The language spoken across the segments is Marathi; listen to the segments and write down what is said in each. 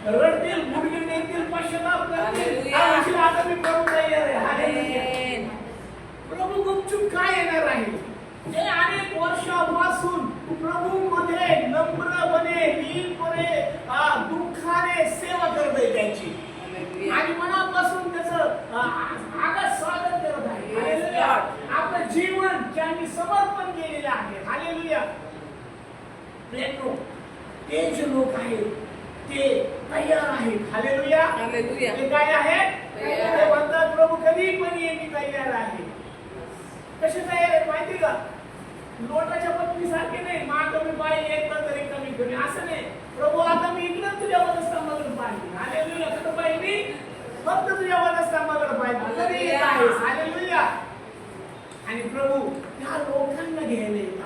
रडतील, गुडघे टेकतील, पश्चाताप करतील. आता मी प्रभू तयार आहे. हालेलुया. प्रभू गुपचूप काय येणार आहे? जे अनेक वर्षापासून प्रभूमध्ये नम्रपणे, नीटपणे, दुःखाने सेवा करत आहे त्यांची आणि मनापासून त्याचं आगत स्वागत करत आहे. हालेलुया. आपलं जीवन ज्यांनी समर्पण केलेलं आहे. हालेलुया. ते जे लोक आहेत ते तयार आहेत. हालेलुया. ते काय आहेत? ते म्हणतात प्रभू कधी पण ये, मी तयार आहे. कसे तयार आहेत माहिती का? लोटाच्या पत्नीसारखे नाही, मा कमी पाय एक तरी कमी कमी असं नाही. प्रभू आता मी इकडं तुझ्या वधस्तंभाकडे पाहिजे. हालेलुया. कुठं पाहिजे? मी फक्त तुझ्या वधस्तंभाकडे पाहिजे. कधी येत आहेस? हालेलुया. आणि प्रभू त्या लोकांना घ्यायला येत.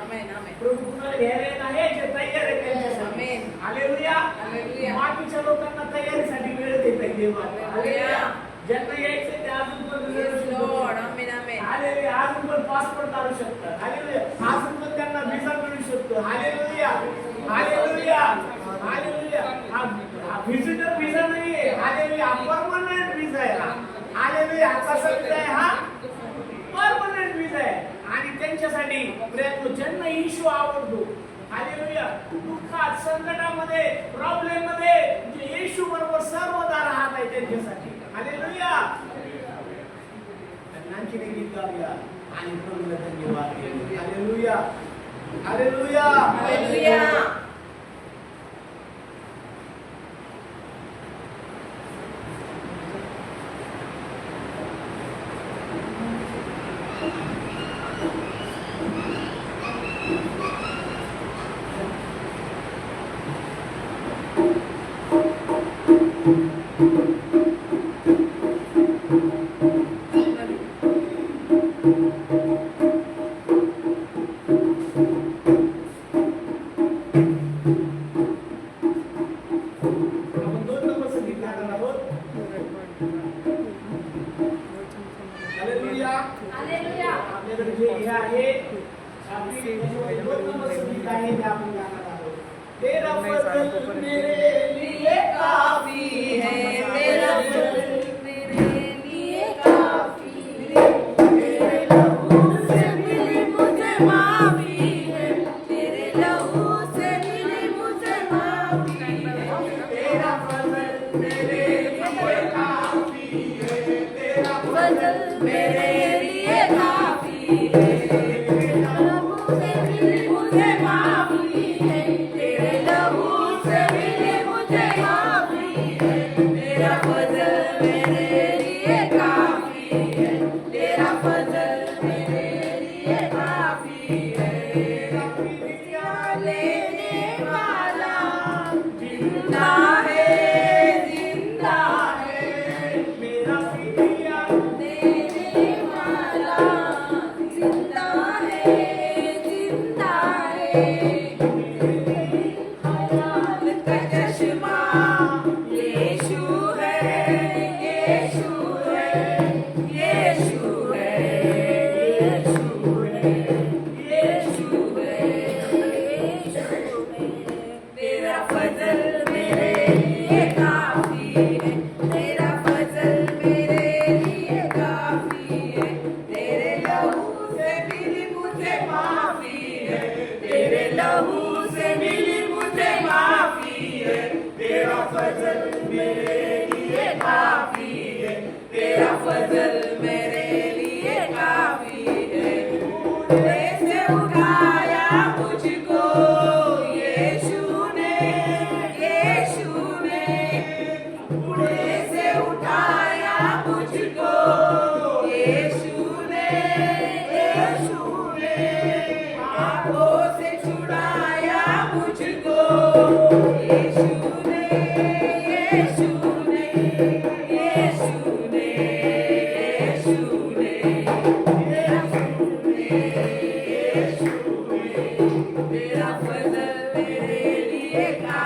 प्रभू कुणाला घ्यायला येत आहे? जे तयार आहे त्यांच्यासाठी. हालेलुया. बाकीच्या लोकांना तयारीसाठी वेळ देत आहे देव. हालेलुया. ज्यांना यायचं ते अजून पण हालेलुया. अजून पण पासपोर्ट काढू शकतात. हालेलुया. अजून पण त्यांना व्हिसा मिळू शकतो. हालेलुया. हालेलुया. हालेलुया. हा व्हिजिटर व्हिसा नाहीये. हालेलुया. परमनंट व्हिसा आहे. हालेलुया. कसा व्हिसा आहे हा? परमनंट व्हिसा आहे. आणि त्यांच्यासाठी प्रयत्न ज्यांना येशू आवडतो. हालेलुया. दुःखात, संकटामध्ये, प्रॉब्लेम मध्ये येशू बरोबर सर्वदा राहत आहे त्यांच्यासाठी. हालेलुया. आणखी एक गीत गाऊया आणि प्रभूला धन्यवाद देऊ. हालेलुया. हालेलुया. हालेलुया. तेरा फजल मेरे लिए काफी है. तेरा फजल मेरे लिए काफी है. तेरे लहू से मिली मुझे माफी है. तेरे लहू से मिली मुझे माफी है. तेरा फजल मेरे लिए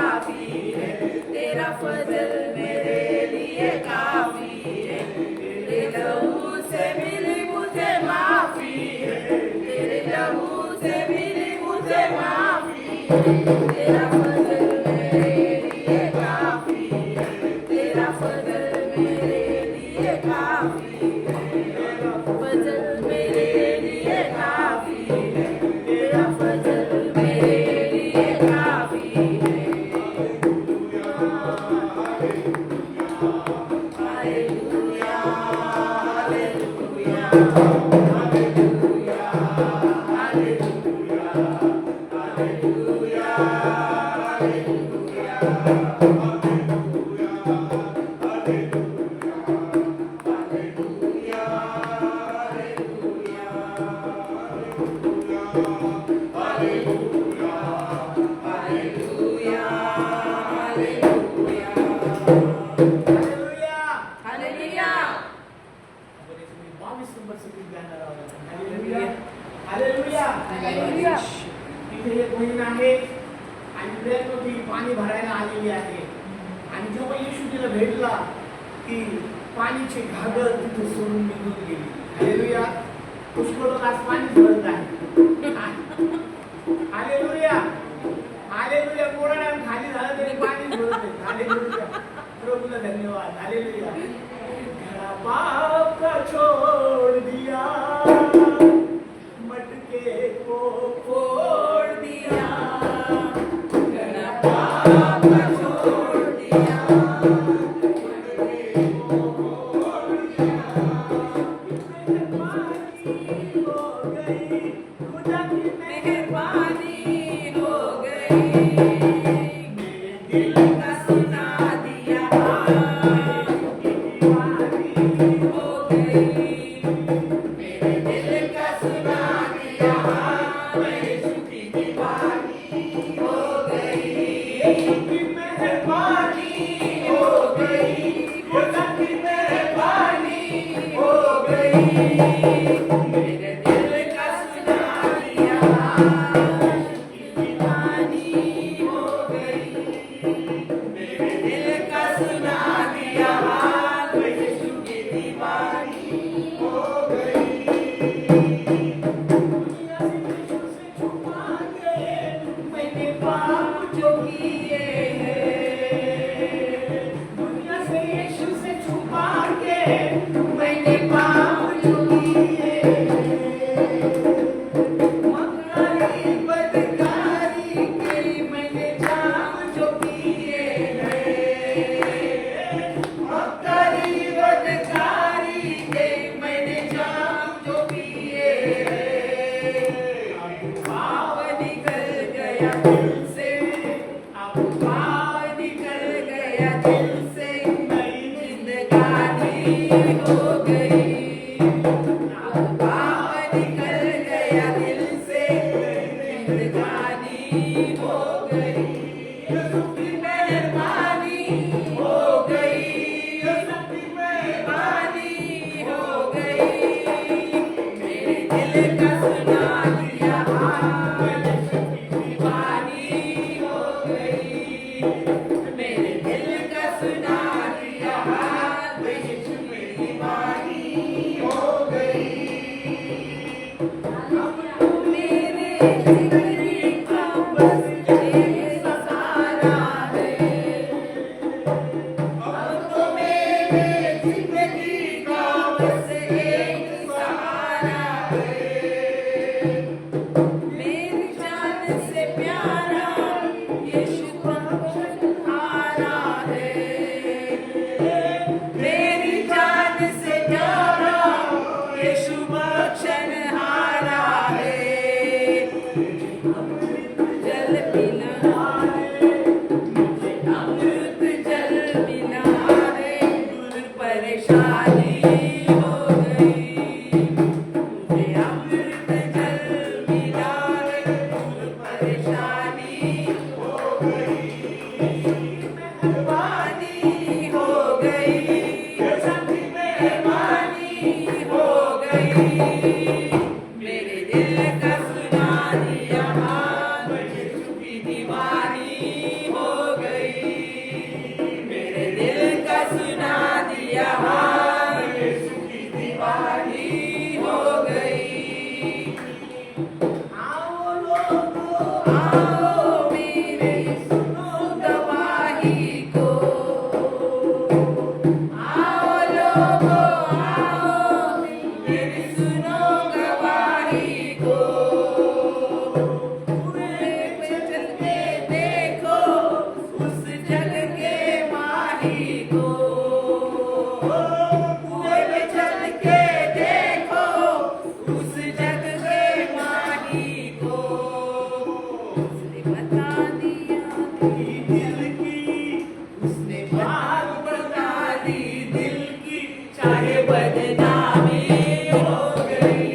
काफी है. तेरा फजल मेरे लिए काफी है. तेरा फजल मेरे लिए काफी है. हालेलुया. इथे एक बहीण आहे आणि प्रयत्न ती पाणी भरायला आलेली आहे आणि जेव्हा येशू तिला भेटला ती पाणीची घागर तिथे सोडून निघून गेली. हालेलुया. पुष्कळ लोक आज पाणी भरत आहे. हालेलुया. हालेलुया. कोरड्या खाली झालं तरी पाणी भरत आहे. हालेलुया. प्रभूला धन्यवाद. हालेलुया. घरा बाप का छोड़ दिया, मटके को फोड़ दिया, घरा बाप का छोड़ दिया, मटके को फोड़ दिया. मेहरबानी हो गई, खुदा की मेहरबानी हो गई, मेरे दिल का सुना दिया, हो गई, मेरे दिल का सुना दिया, यीशु की दीवानी हो गई, यीशु की मेहरबानी हो गई, खुदा की मेहरबानी हो गई, मेरे दिल का सुना दिया, यीशु की दीवानी हो गई, मेरे दिल का सुना दिया, यीशु की दीवानी हो गई. दुनिया से यीशु से छुपा के मैंने पाप जो किए हैं, दुनिया से यीशु से छुपा के मैंने पाप जो किए हैं, मक्कारी बदकारी के मैंने जाम जो किए हैं, मक्कारी बदकारी के मैंने जाम जो किए हैं, अब पाप निकल गया दिल से, अब पाप निकल गया दिल से, नई जिंदगानी हो गई, अब पाप निकल गया दिल से, जिंदगानी हो गई, यीशु की मेहरबानी हो गई, यीशु की मेहरबानी हो गई, मेरे दिल का सुना दिया, यीशु की दीवानी हो गई, मेरे दिल का सुना दिया, यीशु की दीवानी हो गई. मेरे जिंदगी का बस एक सहारा है, अब तो मेरे जिंदगी का बस एक सहारा है, मेरी जान से प्यारा यीशु बख्शनहारा है, मेरी जान से प्यारा यीशु बख्शनहारा है, जल मिला है, मुझे अमृत जल मिला है, दूर परेशानी हो गई, मुझे अमृत जल मिला है, दूर परेशानी हो गई, मेहरबानी हो गई, यीशु की मेहरबानी हो गई, मेरे दिल का सुना दिया, यीशु की दीवानी हो गई, मेरे दिल का सुना दिया, यीशु की दीवानी हो गई. आओ लोगो आओ मेरे सुनो गवाही को, आओ लोगो आओ मेरे सुनो गवाही को, कुएं पे चल के देखो उस जग के माही को, कुएं पे चल के देखो उस जग के माही को, उसने बता दिया दिल की, उसने बात बता दी दिल की, चाहे बदनामी हो गई,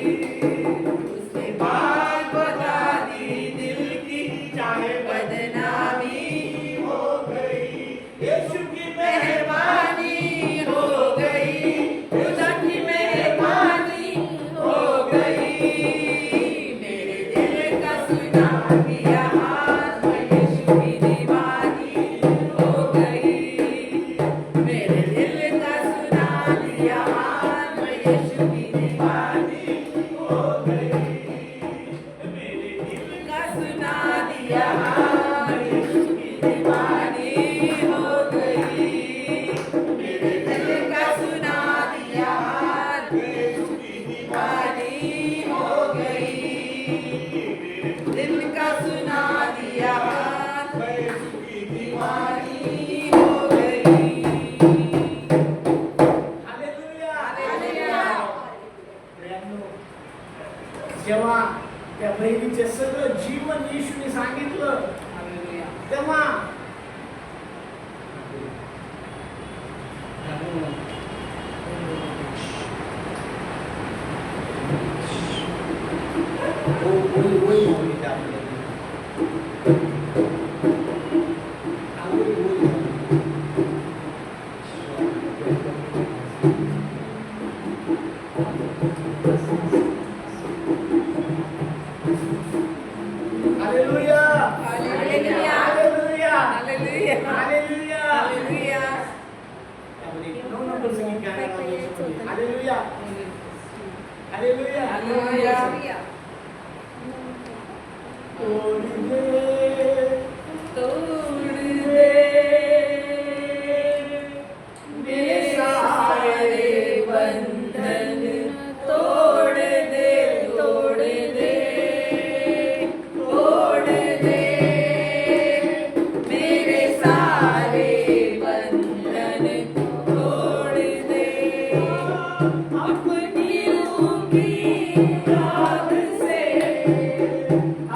जेव्हा त्या बहिणीचे सगळं जीवन येशूने सांगितलं तेव्हा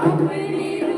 अपनी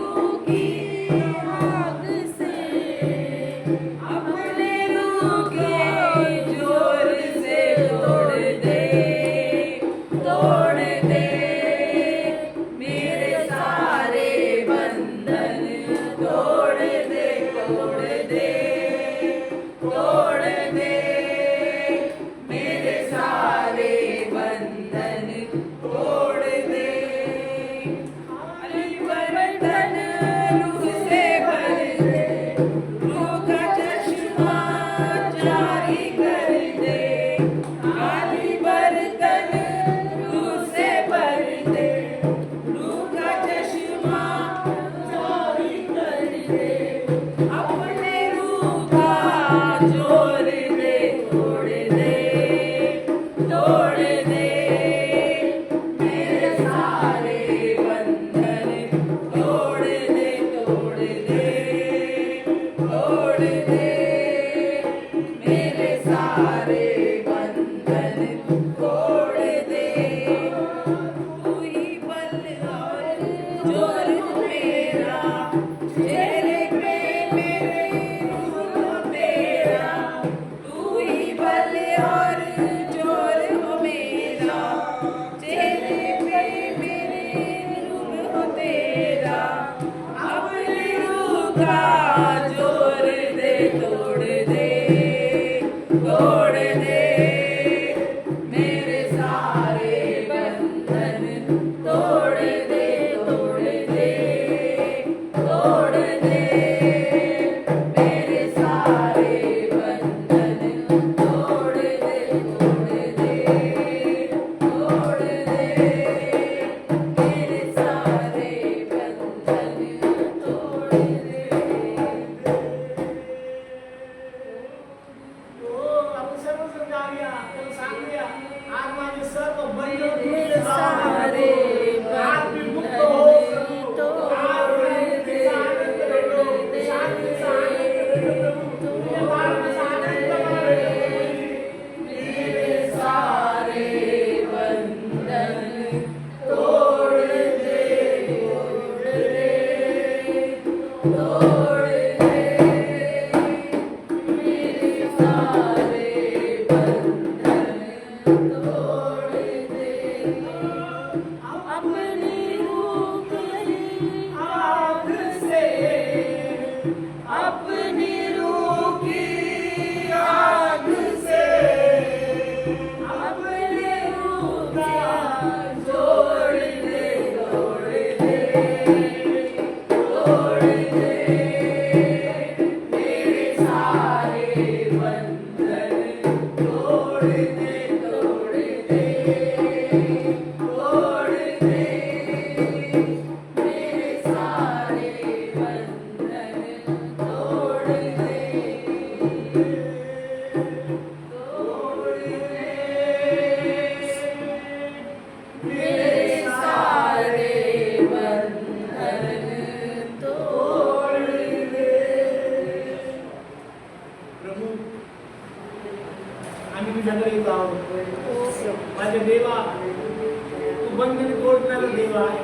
बंधन तोडणारा देव आहे,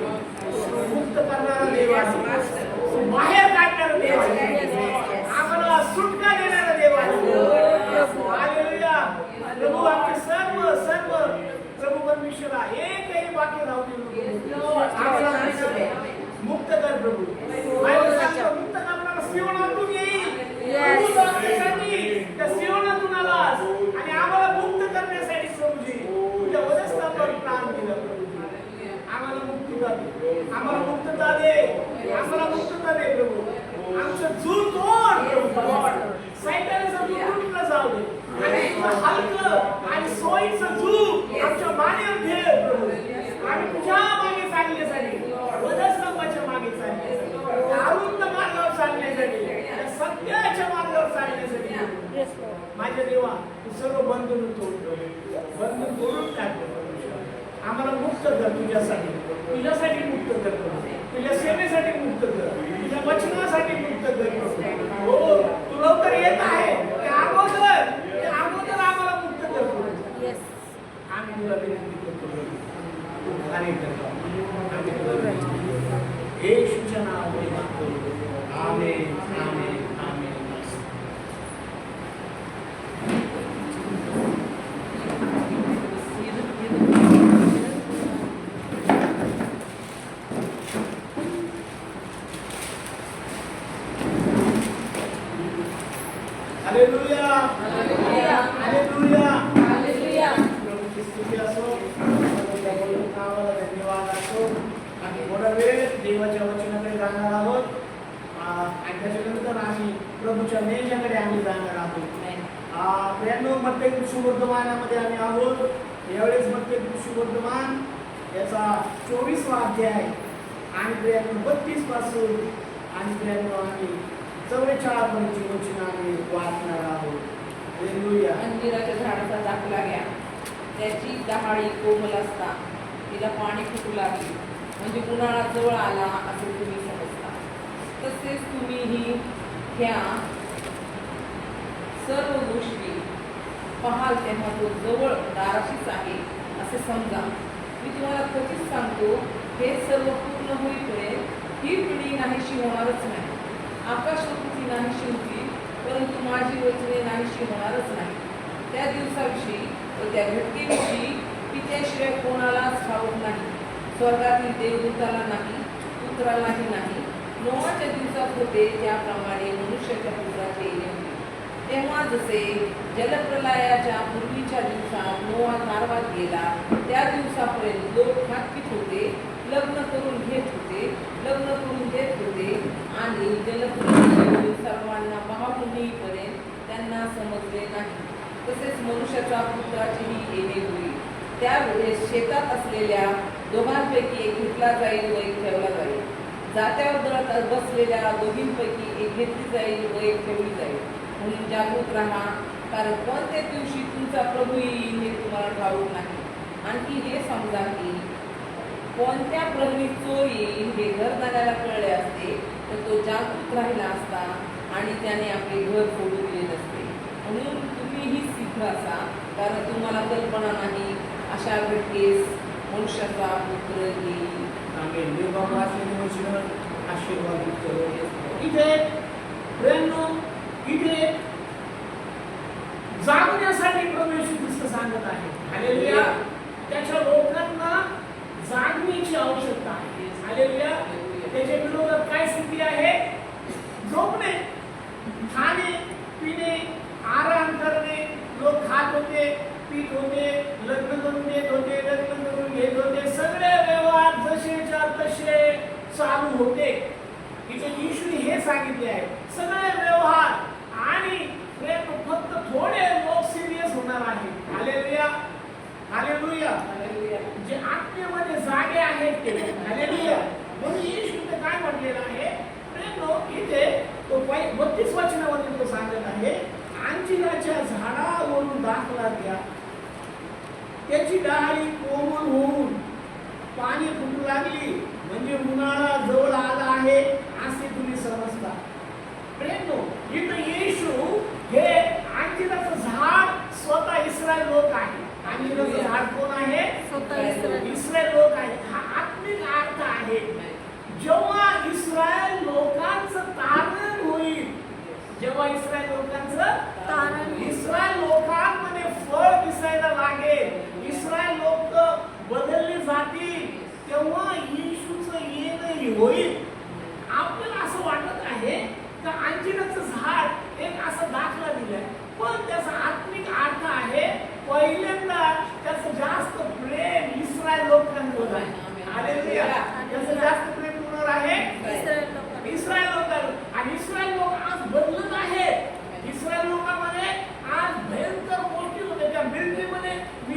मुक्त करणारा देव आहे, बाहेर काढणारा देव आहे, आम्हाला सुटका देणारा देव आहे. हालेलुया. प्रभू आमचे सर्व सर्व प्रभू परमेश्वरा एकही बाकी राहू दे नको. आम्हाला मुक्त कर प्रभू. बायबल सांगतो मुक्त करणारा सियोनातून येईल. प्रभू आमच्यासाठी त्या सियोनातून आलास आणि आम्हाला मुक्त करण्यासाठी प्रभूजी तुझ्या वधस्तंभावर प्राण दिलं प्रभूजी. आम्हाला मुक्तता दे, आम्हाला मुक्तता दे, आम्हाला मुक्तता दे प्रभू. आमचं झूल तोड प्रभू. सैतानाचं झूल तुटलं जाऊ दे आणि हलकं आणि सोयीचं झूल आमच्या मानेवर ठेव प्रभू. आम्ही तुझ्या मागे चालण्यासाठी, वधस्तंभाच्या मागे चालण्यासाठी, अरुंद मार्गावर चालण्यासाठी, सत्याच्या मार्गावर चालण्यासाठी माझ्या देवा तू सर्व बंधन तोडून टाक. आम्हाला मुक्त कर तुझ्यासाठी, तुझ्यासाठी मुक्त कर, तुझ्या सेवेसाठी मुक्त कर, तुझ्या वचनासाठी मुक्त कर. हो तू लवकर येत आहे, ते अगोदर आम्हाला मुक्त कर. आम्ही तुला विनंती करतो, तू कार्य कर. आम्ही तुला येशूच्या नावाने मागतो. आमेन, आमेन, आमेन. हालेलुया, हालेलुया, हालेलुया, हालेलुया. प्रभूची स्तुती असो, प्रभूच्या नावाला धन्यवाद असो. आम्ही थोडा वेळ देवाच्या वचनाकडे जाणार आहोत आणि त्याच्यानंतर आम्ही प्रभूच्या मेजाकडे आम्ही जाणार आहोत. प्रियांनो, मत्ते सुवर्तमानामध्ये आम्ही आहोत. यावेळेस मत्ते सुवर्तमान याचा 24वा अध्याय आणि प्रियांनो 32 पासून आणि प्रियांनो आम्ही 44 पर्यंतची वचन आम्ही वाचणार आहोत. हालेलुया. अंजिराच्या झाडाचा दाखला घ्या, त्याची डहाळी कोमल असता तिला पाणी फुटू लागली, म्हणजे उन्हाळा जवळ आला असे तुम्ही समजता. तसेच तुम्हीही ह्या सर्व गोष्टी पाहाल तेव्हा तो जवळ दाराशीच आहे असे समजा. मी तुम्हाला खचित सांगतो, हे सर्व पूर्ण होईपर्यंत ही पिढी नाहीशी होणारच नाही. आकाश व पृथ्वी नाहीशी होतील, परंतु माझी वचने नाहीशी होणारच नाही. त्या दिवसाविषयी व त्या घटनेविषयी पित्याशिवाय कोणालाच ठाऊक नाही, स्वर्गातील देवदूताला नाही, पुत्रालाही नाही. नोआच्या दिवसात होते त्याप्रमाणे मनुष्याच्या पुत्राचे येणे होईल. तेव्हा जसे जलप्रलयाच्या पूर्वीच्या दिवसात नोआ नारवात गेला, त्या दिवसापर्यंत लोक खात होते, लग्न करून घेत होते आणि जलप्रलयातील सर्वांना वाहून नेईपर्यंत त्यांना समजले नाही. तसेच मनुष्याच्या पुत्राचेही येणे होईल. त्यावेळेस शेतात असलेल्या दोघांपैकी एक घेतला जाईल व एक ठेवला जाईल. जात्यावर दळत बसलेल्या दोघींपैकी एक घेतली जाईल व एक ठेवली जाईल. म्हणून जागृत राहा, कारण कोणत्या दिवशी तुमचा प्रभू येईल हे तुम्हाला ठाऊक नाही. आणखी हे समजा की कोणत्या प्रहरी चोर येईल हे घरदाराला कळले असते तर तो जागृत राहिला असता आणि त्याने आपले घर सोडून दिले नसते. म्हणून तुम्हीही सिद्ध असा, कारण तुम्हाला कल्पना नाही अशा घटनेस मनुष्याचा पुत्र येईल. आमेन. देवाचे आशीर्वाद करो. इथे प्रेरणो, इथे जागण्यासाठी प्रभू येशू ख्रिस्त सांगत आहे. हालेलुया. त्याच्या लोकांना जागण्याची आवश्यकता आहे. हालेलुया. त्याच्या विरोधात काय स्थिती आहे? झोपणे, खाणे, पिणे, आराम करणे. लोक खात होते, पीत होते, लग्न करून देत होते, लग्न करून घेत होते. सगळे व्यवहार जसेच्या तसे चालू होते. इथे येशूने हे सांगितले आहे, सगळे व्यवहार आणि फक्त थोडे लोक सिरियस होणार आहे. Hallelujah, hallelujah. जे आत्मेमध्ये जागे आहेत ते. हालेलुया. म्हणून येशूने काय म्हटलेलं आहे? इथे तो 32 वचनामध्ये तो सांगत आहे, अंजिराच्या झाडावरून दाखला घ्या, त्याची डहाळी कोमल होऊन पाणी फुटू लागली, म्हणजे उन्हाळा जवळ आला आहे असे तुम्ही समजता. प्रेमो, इथं येशू हे अंजिराचं झाड स्वतः इस्रायल लोक आहे. अंजिराचं झाड कोण आहे? स्वतः इस्रायल लोक आहे. जेव्हा इस्रायल लोकांमध्ये फळ दिसायला लागेल, इस्रायल लोक बदलली जातील, तेव्हा येशूचं येणं होईल. आपल्याला असं वाटत आहे का अंजिराचं झाड एक असा दाखला दिलाय, पण त्याचा आत्मिक अर्थ आहे पहिल्यांदा त्याचं जास्त प्रेम इस्रायल लोकांवर आहे. हालेलुया. त्याचं जास्त प्रेम कोणावर आहे? इस्रायल लोकांवर. आणि इस्रायल लोक आज बदलत आहेत. इस्रायल लोकांमध्ये आज भयंकर गोष्टी होत्या. त्या मिलिटरीमध्ये मी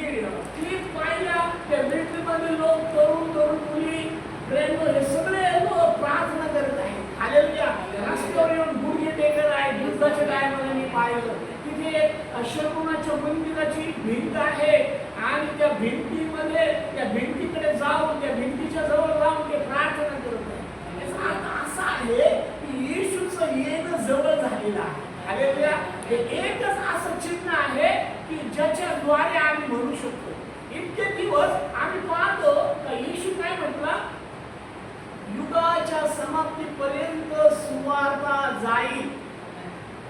क्लिप पाहिल्या, त्या मिलिटरीमध्ये लोक तरुण मुली हे सगळे लोक प्रार्थना करत आहेत. हालेलुया. रस्त्यावर येऊन गुडघे टेकत आहेत. युद्धाच्या टायमाला मी पाहिलं तिथे एक शकुनाच्या मंदिराची भिंत आहे आणि त्या भिंतीमध्ये त्या भिंतीकडे जाऊन त्या भिंतीच्या जवळ जाऊन ते प्रार्थना करत आहेत. याचा अर्थ असा आहे की येशूचं येणं जवळ झालेलं आहे. हालेलुया. हे एकच असं चिन्ह आहे की ज्याच्याद्वारे आम्ही म्हणू शकतो. इतके दिवस आम्ही पाहतो का येशू काय म्हटला, युगाच्या समाप्तीपर्यंत सुवार्ता जाईल.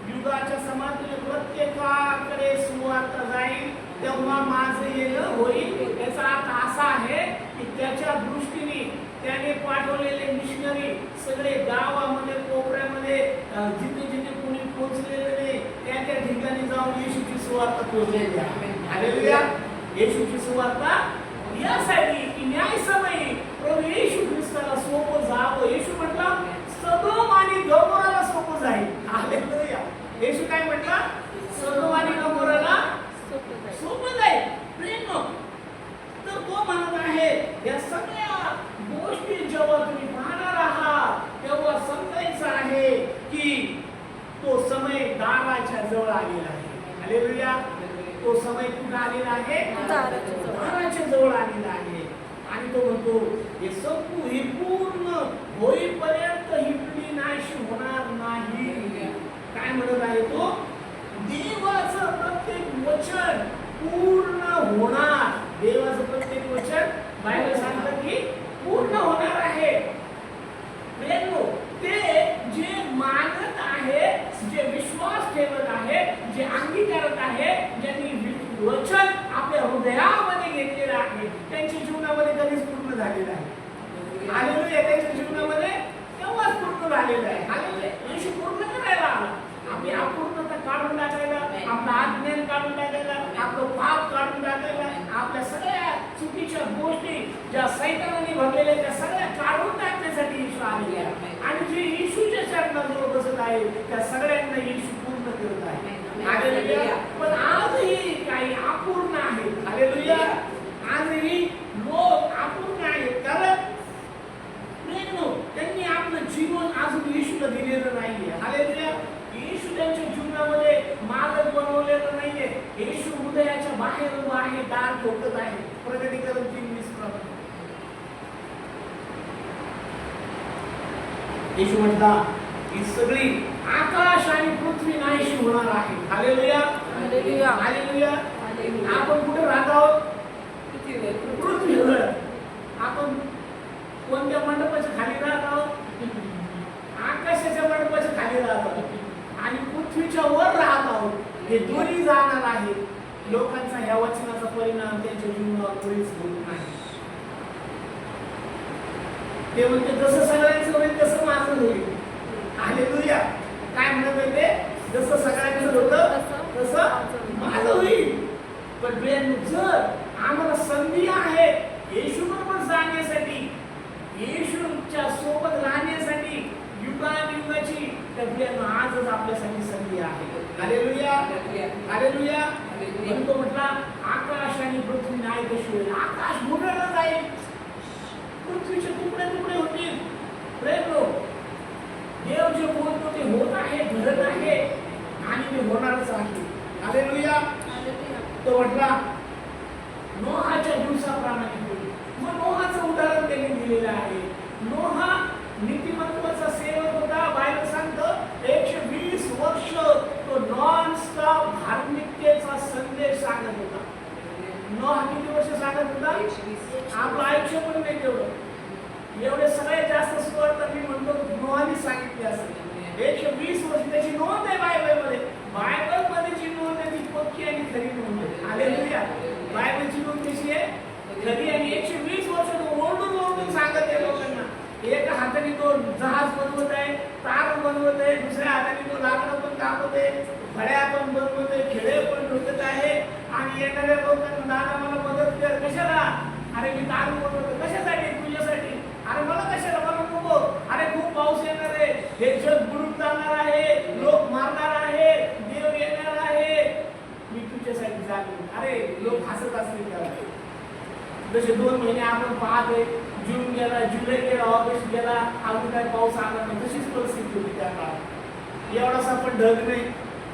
युगाच्या समाप्तीला प्रत्येकाकडे सुवार्ता जाईल, तेव्हा माझं येणं होईल. याचा अर्थ असा आहे की त्याच्या दृष्टीने त्याने पाठवलेले मिशनरी सगळे गावामध्ये कोपऱ्यामध्ये जिथे जिथे कोणी पोहोचलेले नाही त्या ठिकाणी जाऊन येशूची सुवार्ता पोहोचलेली आहे. हालेलुया. येशूची सुवार्ता यासाठी की न्याय समयी प्रभू येशू ख्रिस्ताला सोपं जावं. येशू म्हटला सदोम आणि गमोराला सोपं जाईल. हालेलुया. येशू काय म्हटला, सदोम आणि गमोराला सोपं जाईल. प्रेम तर तो म्हणत आहे या सगळ्या गोष्टी जेव्हा तुम्ही पाहणार आहात तेव्हा समजायचं आहे की तो समय दाराच्या जवळ आलेला आहे. हालेलुया. तो समय कुठे आलेला आहे? दाराच्या जवळ आलेला आहे. आणि तो म्हणतो हे संपू हे पूर्ण होईपर्यंत ही पिढी नाश होणार नाही. काय म्हणत आहे तो? देवाचं प्रत्येक वचन पूर्ण होणार. देवाचं प्रत्येक वचन बायबल सांगतं की पूर्ण होणार आहे. ते जे मानत आहे, जे विश्वास ठेवत आहे, जे अंगीकारत आहे, ज्यांनी वचन आपल्या हृदयामध्ये घेतलेलं आहे, त्यांच्या जीवनामध्ये कधीच पूर्ण झालेलं आहे. हालेलुया. त्यांच्या जीवनामध्ये तेव्हाच पूर्ण झालेलं आहे. हालेलुया. येशू पूर्ण करायला आला. आपली अपूर्णता काढून टाकायला, आपलं अज्ञान काढून टाकायला, आपलं पाप काढून टाकायला, आपल्या सगळ्या चुकीच्या गोष्टी ज्या सैतानाने भरलेल्या त्या सगळ्या काढून टाकण्यासाठी येशू आलेले आहे. आणि जे येशूच्या चरणाजवळ बसत आहे त्या सगळ्यांना येशू पूर्ण करत आहे. हालेलुया. पण आजही काही अपूर्ण आहे. हालेलुया. आजही लोक अपूर्ण आहेत कारण त्यांनी आपलं जीवन अजून येशूला दिलेलं नाहीये. हालेलुया. येशू त्यांच्या जीवनामध्ये मालक बनवलेलं नाहीये. येशू हृदयाच्या बाहेर उभा आहे, दार ठोकत आहे. प्रकटीकरण 3:20 प्रमाणे येशू म्हटला ही सगळी आकाश आणि पृथ्वी नाहीशी होणार आहे. हालेलुया. हालेलुया. हालेलुया. आपण कुठे राहत आहोत? पृथ्वीवर. आपण कोणत्या मंडपाच्या खाली राहत आहोत? आकाशाच्या मंडपाच्या खाली राहत आहोत आणि पृथ्वीच्या वर राहत आहोत. हे दोन्ही जाणार आहे. लोकांचा ह्या वचनाचा परिणाम त्यांच्या जीवनावर काहीच होत नाही. ते म्हणते जसं सगळ्यांचं होईल तसं माझं होईल. हालेलुया. काय म्हणत होते? जसं सगळ्यांचं होतं तसं माझं होईल. पण जर आम्हाला संधी आहे येशू बरोबर जाण्यासाठी, येशूच्या सोबत राहण्यासाठी युगानुयुगाची, तर आजच आपल्यासाठी संधी आहे. हालेलुया. हालेलुया. तो म्हटला आकाश आणि पृथ्वी नाही कशी होईल. आकाश बुडलं जाईल, पृथ्वीचे तुकडे तुकडे होतील. प्रेम लोक, देव जे बोलतो ते होत आहे, घडत आहे आणि ते होणारच आहे. हालेलुया. तो म्हटला नोहाच्या दिवसाप्रमाणे होईल. मग नोहाचं उदाहरण त्यांनी दिलेलं आहे. नोहा नीतिमत्वाचा सेवक होता. बायबल सांगतं 120 वर्ष तो नॉन स्टॉप धार्मिकतेचा संदेश सांगत होता. नोहा किती वर्ष सांगत होता? आपलं बनवतोय, दुसऱ्या हाताने तो लाकडं पण कापतोय, फळ्या पण बनवतोय, खेळे पण ढोकत आहे आणि येणाऱ्या लोकांना दादा मला मदत कर. कशाला? अरे मी दारू बनवतो. कशासाठी? तुझ्यासाठी. अरे मला कशाला? मला नको. अरे खूप पाऊस येणार आहे, हे जग बुडून जाणार आहे, लोक मारणार आहे, देव येणार आहे, मी तुझ्यासाठी जागेन. अरे लोक हसत असतील त्याला. जसे 2 महिने आपण पाहतोय, जून गेला, जुलै गेला, ऑगस्ट गेला, अजून काय पाऊस आला नाही. तशीच परिस्थिती होती त्या काळात. एवढासा पण ढग नाही,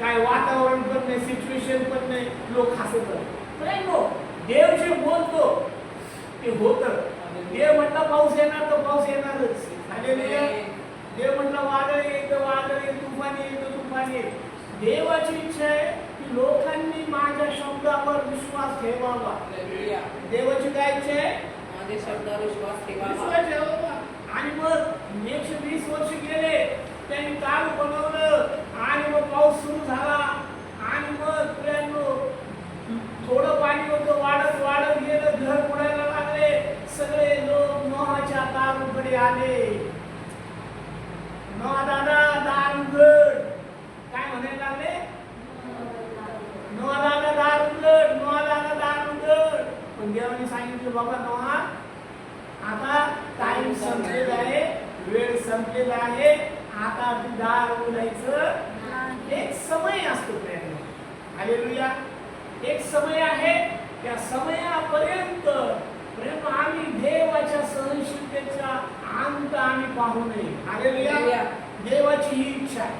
काय वातावरण पण नाही, सिच्युएशन पण नाही, लोक हसत. देव जे बोलतो ते होतं. देव म्हटलं पाऊस येणार तर पाऊस येणारच. हालेलुया. देव म्हटलं वादळ येईल तर वादळ येईल, तुफान येईल तर तुफान येईल. देवाची इच्छा आहे की लोकांनी माझ्या शब्दावर विश्वास ठेवावा. देवाची काय इच्छा आहे? माझ्या शब्दावर विश्वास ठेवावा. आणि मग 120 वर्ष गेले, त्यांनी तार बनवलं आणि मग पाऊस सुरू झाला आणि मग थोडं पाणी होतं, वाढत वाढत गेलं, घर बुडायला लागले. सगळे लोक नोहाच्या दाराकडे आले. नोहा दादा दार उघड, काय म्हणायला लागले? नोहा दादा दार उघड, नोहा दादा दार उघड. पण देवाने सांगितलं बाबा नोहा, आता टाइम संपलेला आहे, वेळ संपलेला आहे, आता तू दार उघडायचं. एक समय असतो प्रेम. हालेलुया. एक समय आहे, त्या समयापर्यंत प्रेम आम्ही देवाच्या सहनशीलतेचा अंत आम्ही पाहू नये. हालेलुया. देवाची ही इच्छा आहे.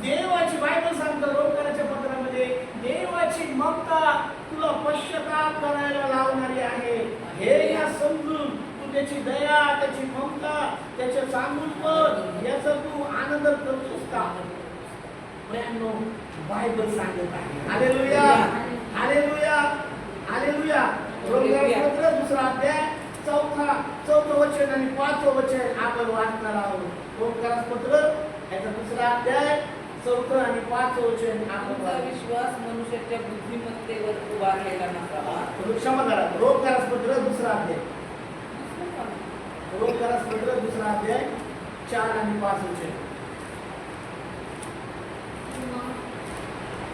देवाची बायबल सांगतं रोमकराच्या पत्रामध्ये, देवाची ममता तुला पश्चाताप करायला लावणारी आहे. हे या समजून तू त्याची दया, त्याची ममता, त्याचे चांगुलपण याचा तू आनंद करतोस का? बायबल सांगत आहे. हालेलुया. हालेलुया. हालेलुया. रोमकराच्या पत्र 2 अध्याय 4 वचन आणि 5 वचन आपण वाचणार आहोत. रोमकराचं पत्र याचा 2 अध्याय 4 आणि 5 वचन आपण तुमचा विश्वास मनुष्याच्या बुद्धिमत्तेवर उभारलेला नसावा. क्षमा करा. रोमकराचं पत्र 2 अध्याय, रोमकराचं पत्र 2 अध्याय 4 आणि 5 वचन.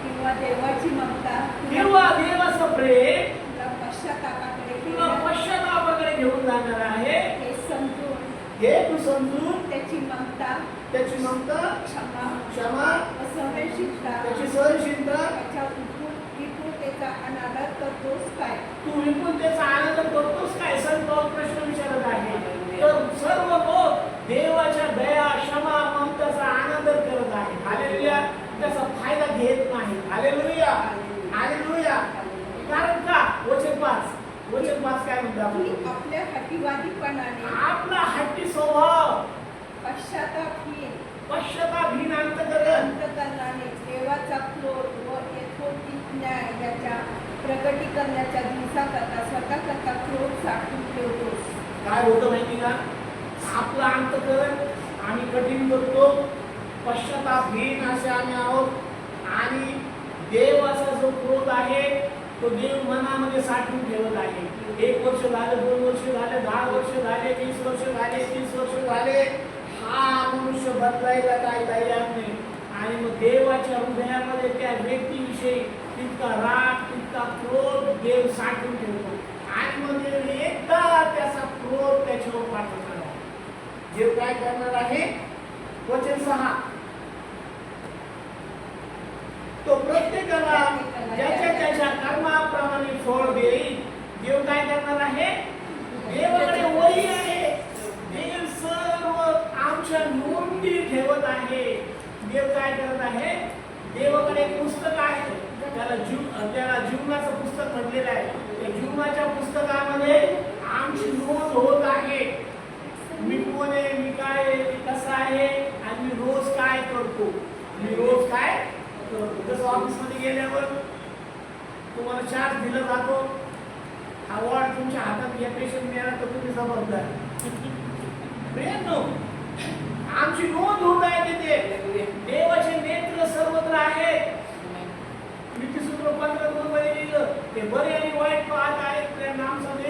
किंवा देवाची ममता किंवा देवाचं प्रेम तुला तुला पश्चातापाकडे घेऊन जाणार आहे. हे समजून, हे तू समजून त्याची ममता, क्षमा, सहनशीलता, त्याची सहनशीलता, त्याच्या विपुलतेचा अनादर करतोस काय? तू विपुलतेचा आनंद करतोस काय? संत पाऊल प्रश्न विचारत आहे. तर सर्व लोक देवाच्या दया, क्षमा, ममतेचा आनंद करत आहे. हालेलुया. त्याचा फायदा घेत नाही. हालेलुया. हालेलुया. कारण का? वचन 5 काय म्हणतो आपण? आपल्या हट्टीवादीपणाने, आपला हट्टी स्वभाव, पश्चातापहीन अंतकरणाने देवाचा क्रोध व यथोचित न्याय याच्या प्रगटीकरणाच्या दिवसाकरता स्वतःकरता क्रोध साठवून ठेवतोस. काय होतं माहिती का? आपला अंतकरण आम्ही कठीण करतो, पश्चातापहीन असे आम्ही आहोत आणि देवाचा जो क्रोध आहे तो देव मनामध्ये साठवून ठेवत आहे. 1 वर्ष झालं, 2 वर्ष झाले, 10 वर्ष झाले, 20 वर्ष झाले, 30 वर्ष झाले, हा मनुष्य बदलायला काय तयार नाही. आणि मग देवाच्या हृदयामध्ये त्या व्यक्तीविषयी तितका राग, तितका क्रोध देव साठवून ठेवतो. आणि मग देव एकदा त्याचा क्रोध त्याच्यावर पाठवणार आहे. देव काय करणार आहे? वचन 6, तो प्रत्येकाला ज्याच्या त्याच्या कर्माप्रमाणे फळ देईल. देव काय करणार आहे? देवाकडे वही आहे. देव सर्व आमच्या नोंदी ठेवत आहे. देव काय करत आहे? देवाकडे एक पुस्तक आहे, त्याला जीवनाचं पुस्तक म्हटलेलं आहे. त्या जीवनाच्या पुस्तकामध्ये आमची नोंद होत आहे. मी कोण आहे, मी काय आहे, मी कसा आहे आणि मी रोज काय करतो. मी रोज काय करतो. जसं ऑफिसमध्ये गेल्यावर तुम्हाला चार्ज दिला जातो, अवॉर्ड तुमच्या हातात या पेशंट मिळाला तर तुम्ही जबाबदार. आमची नोंद होत आहे तिथे. देवाचे नेत्र सर्वत्र आहे. नीतिसूत्र 15:2 मध्ये लिहिलं, ते बरे आणि वाईट पाहत आहेत त्या नामसमोर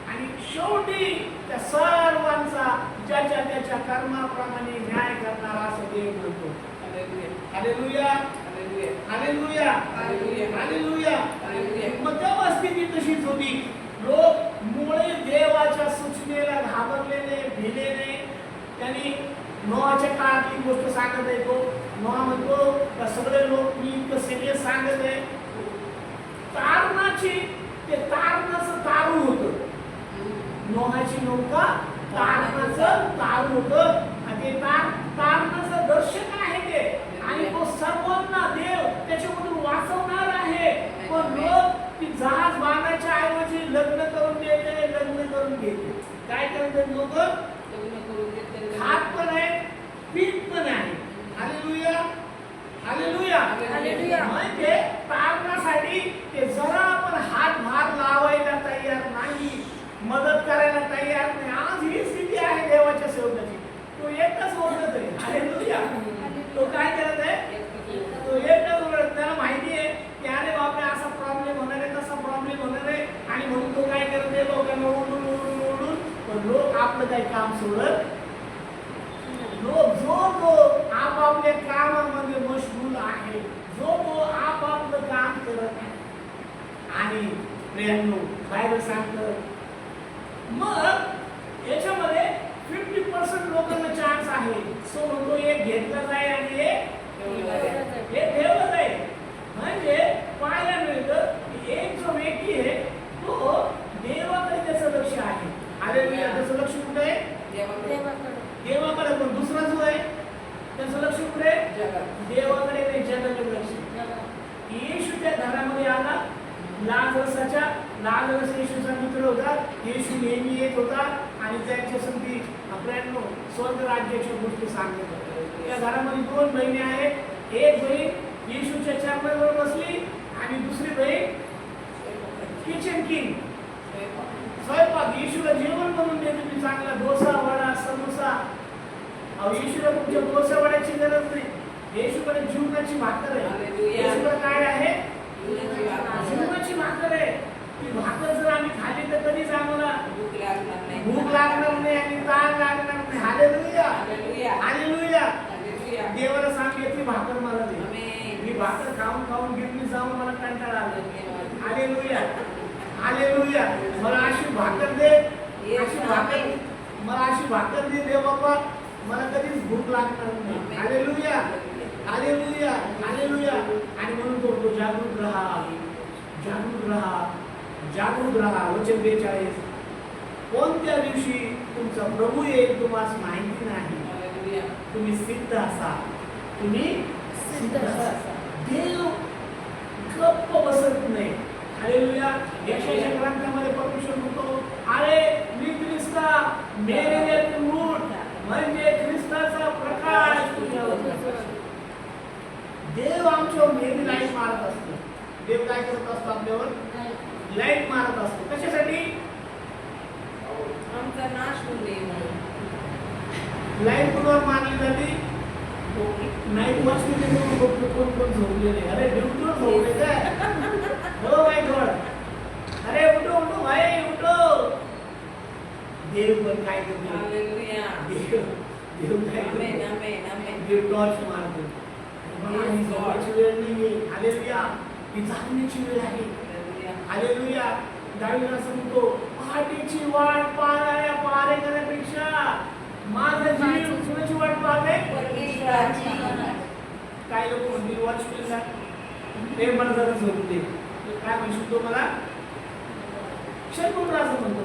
आणि शेवटी त्या सर्वांचा ज्याच्या त्याच्या कर्माप्रमाणे न्याय करणारा असं देव म्हणतो. हालेलुया. हालेलुया, हालेलुया. हालेलुया, हालेलुया. हालेलुया. मग तेव्हा स्थिती तशीच होती. लोक मुळे देवाच्या सूचनेला घाबरलेले, भिलेले. त्यांनी नोहाच्या काळातली गोष्ट सांगत आहे. तो नोहा म्हणतो का सगळे लोक मी इतकं सगळे सांगत आहे. तारणाची ते तारणाचं तारू होतं. नोहाची नौका तारणाचं तारू होतं आणि ते तारणाचं दर्शक आहे ते. आणि तो सर्वांना देव त्याच्यामधून वाचवणार आहे. पण लोक ती जहाज बांधायच्या ऐवजी लग्न करून देते, लग्न करून घेते. काय करतात लोक? खात पण आहे, पीत पण आहे. हालेलुया, हालेलुया, हालेलुया. म्हणजे तारणासाठी ते जरा पण हातभार लावायला तयार नाही, मदत करायला तयार नाही. आज ही स्थिती आहे देवाच्या सेवकाची. तो एकटाच ओरडत आहे. हालेलुया. तो काय करत आहे? तो एकटाच ओरडत. त्याला माहिती आहे की अरे बापरे असा प्रॉब्लेम होणार आहे, तसा प्रॉब्लेम होणार आहे. आणि म्हणून तो काय करत आहे? लोकांना ओरडून ओरडून ओरडून. पण लोक आपलं काही काम सोडत. लोक जो आपापल्या कामामध्ये मशगूल आहे, जो आपापलं काम करत आहे. आणि प्रियांनो बायबल सांगतं मग याच्यामध्ये 50% लोकांना चान्स आहे. सो म्हणतो एक घेतलं जाईल आणि एक ठेवलं जाईल. म्हणजे पाहायला मिळतं की एक जो व्यक्ती आहे तो देवाकडे त्याचं लक्ष आहे. हालेलुया. त्याचं लक्ष कुठे आहे? देवाकडे. पण दुसरा जो आहे त्याचं लक्ष कुठे आहे? देवाकडे नाही, जगाकडे लक्ष. येशू त्या घरामध्ये आला. लाजरस येशूचा मित्र होता. येशू नेहमी येत होता आणि त्यांच्या संगती आपल्याला स्वर्ग राज्याच्या गोष्टी सांगत होता. त्या घरामध्ये 2 बहिणी आहेत. एक बहीण येशूच्या चरणावर बसली आणि दुसरी बहीण किचन किंग स्वयंपाक. येशूला जेवण बनवून देते मी चांगला. डोसा, वडा, समोसा. अहो येशूला तुमच्या डोसा वड्याची गरज नाही. येशूकडे जीवनाची भाकर आहे. येशूला काय आहे? जीवनाची भाकर आहे. ती भाकर जर आम्ही खाली तर कधीच आम्हाला भूक लागणार नाही आणि ताण लागणार नाही. Hallelujah, hallelujah. देवाला सांग ती भाकर मला दे. मी भाकर खाऊन खाऊन गिरणी जाऊन मला कंटाळा आला. Hallelujah, hallelujah. मला अशी भाकर दे, अशी भाकर मला अशी भाकर दे देव बाबा. मला कधीच भूक लागणार नाही. हालेलुया, हालेलुया, हालेलुया. आणि म्हणून तो जागृत राहा, जागृत राहा, जागृत राहा. वचन 42. कोणत्या दिवशी तुमचा प्रभू येईल तुम्हाला माहिती नाही. तुम्ही सिद्ध असा, तुम्ही सिद्ध असा. देव गप्प बसत नाही. हालेलुया. यशाच्या ग्रंथामध्ये परमेश्वर म्हणतो अरे मी ख्रिस्ता मेरे लिए तुम उठ. म्हणजे ख्रिस्ताचा प्रकाश तुझ्यावर. देव आमच्यावर नेहमी लाईट मारत असतो. देव काय करत असतो? आपल्यावर लाईट मारत असतो. कशासाठी? आमचा नाश होऊ नये म्हणून. लाईट कुणावर मारली जाते? नाईट वॉचमध्ये कोण कोण झोपलेले. अरे ड्युटीवर झोपले काय? हो माय गॉड. अरे उठो उठो भाई उठो. देव पण काय करतो? हालेलुया. देव काय करतो? आमेन, आमेन. देव टॉर्च मारतो. मला ही झोपायची वेळ नाहीये. हालेलुया. ही जागण्याची वेळ आहे. हालेलुया. दावीद असं म्हणतो पहाटेची वाट पाहणाऱ्या पहारेकऱ्यापेक्षा माझा जीव कुणाची वाट पाहते? काय लोक म्हणतील वॉचमॅनला ते मला जरा झोपू दे. काय म्हणशील तो मला? शरमून असं म्हणतो.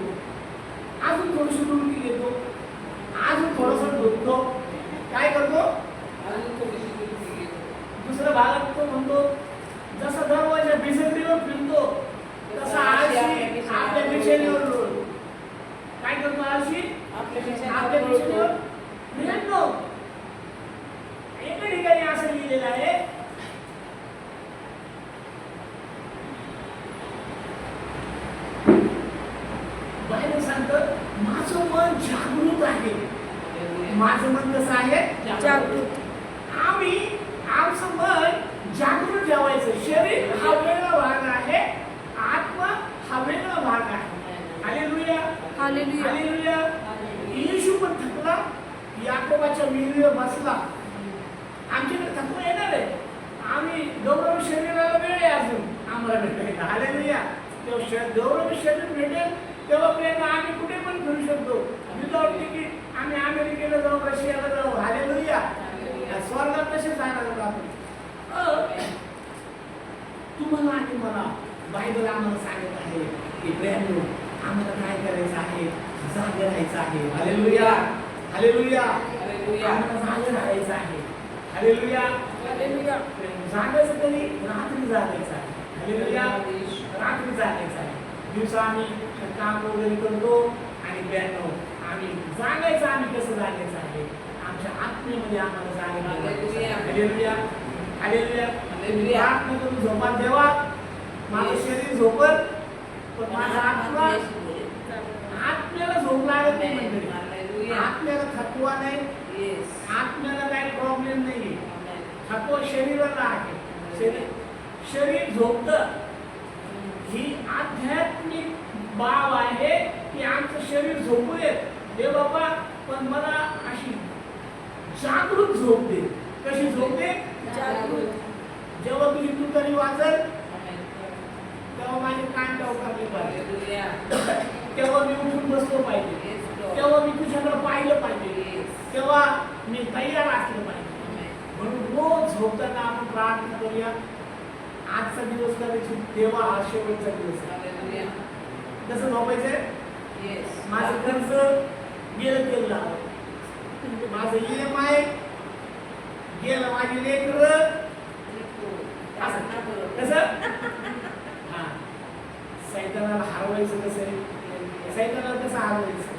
अजून थोडीशी डुलकी घेतो, अजून थोडंसं झोपतो. काय करतो? अजून थोडीशी दुरुस्ती घेतो. दुसऱ्या भागात तो म्हणतो जसा दरवाजा बिसरतीवर फिरतो तसा आळशी आपल्या बिछाण्यावर लोळतो. काय करतो आळशी? आपल्या बिछाण्यावर फिरतो. एका ठिकाणी असं लिहिलेलं आहे बायबल सांगतं माझं मन जागृत आहे. माझं मन कसं आहे? जागृत. आमचं मन जागृत ठेवायचं. शरीर हा वेगळा भाग आहे, आत्मा हा वेगळा भाग आहे. हालेलुया, हालेलुया. हालेलुया. येशू पण थकला. या विहिरीवर बसला, आमच्याकडे थकवा येणार आहे. आम्ही गौरव शरीराला वेळ आहे अजून आम्हाला भेटायला. हालेलुया. तेव्हा गौरव शरीर भेटेल तेव्हा प्रेरणा आम्ही कुठे पण फिरू शकतो. विदाउट तिकीट आम्ही अमेरिकेला जाऊ, रशियाला जाऊ. हालेलुया. स्वर्गात कसे जाणार आहोत आपण? तुम्हाला आणि मला बायबल आम्हाला सांगत आहे की प्रेरणा आम्हाला काय करायचं आहे? जागे राहायचं आहे. हालेलुया. हालेलुया. आम्हाला जागे राहायचं आहे. हालेलुया. जागायचं तरी रात्री जागायचं आहे. हालेलुया. रात्री जागायचं आहे. दिवसा आम्ही काम वगैरे करतो आणि आम्ही जागायचं. आम्ही कसं जागायचं आहे? आमच्या आत्मेमध्ये आम्हाला जागायचं. हालेलुया. हालेलुया. आत्मेतून झोपा देवा. माझं शरीर झोपत पण माझा आत्म्याला झोप लागत नाही. म्हणजे आत्म्याला थकवा नाही, आत्म्याला काही प्रॉब्लेम नाही. थकवा शरीराला आहे. शरीर झोपतं ही आध्यात्मिक बाब आहे की आमचं शरीर झोपू देत दे बाबा, पण मला अशी जागृत झोप दे. कशी झोप दे? जागृत. जेव्हा तुझी तुतारी वाजल तेव्हा माझे कान टवकारले पाहिजे, तेव्हा मी उठून बसलो पाहिजे, तेव्हा मी तुझ्याकडे पाहिलं पाहिजे, तेव्हा मी तयार असलं पाहिजे. म्हणून रोज झोपताना आपण प्रार्थना करूया. आजचा दिवस करायची देवा, हा शेवटचा दिवस आहे. कसं झोपायचंय? माझं कर्ज गेलं, माझं EMI गेलं, माझी लेकरं कसं सैतानाला हरवायचं. कसं आहे? सैतानाला कसं हरवायचं?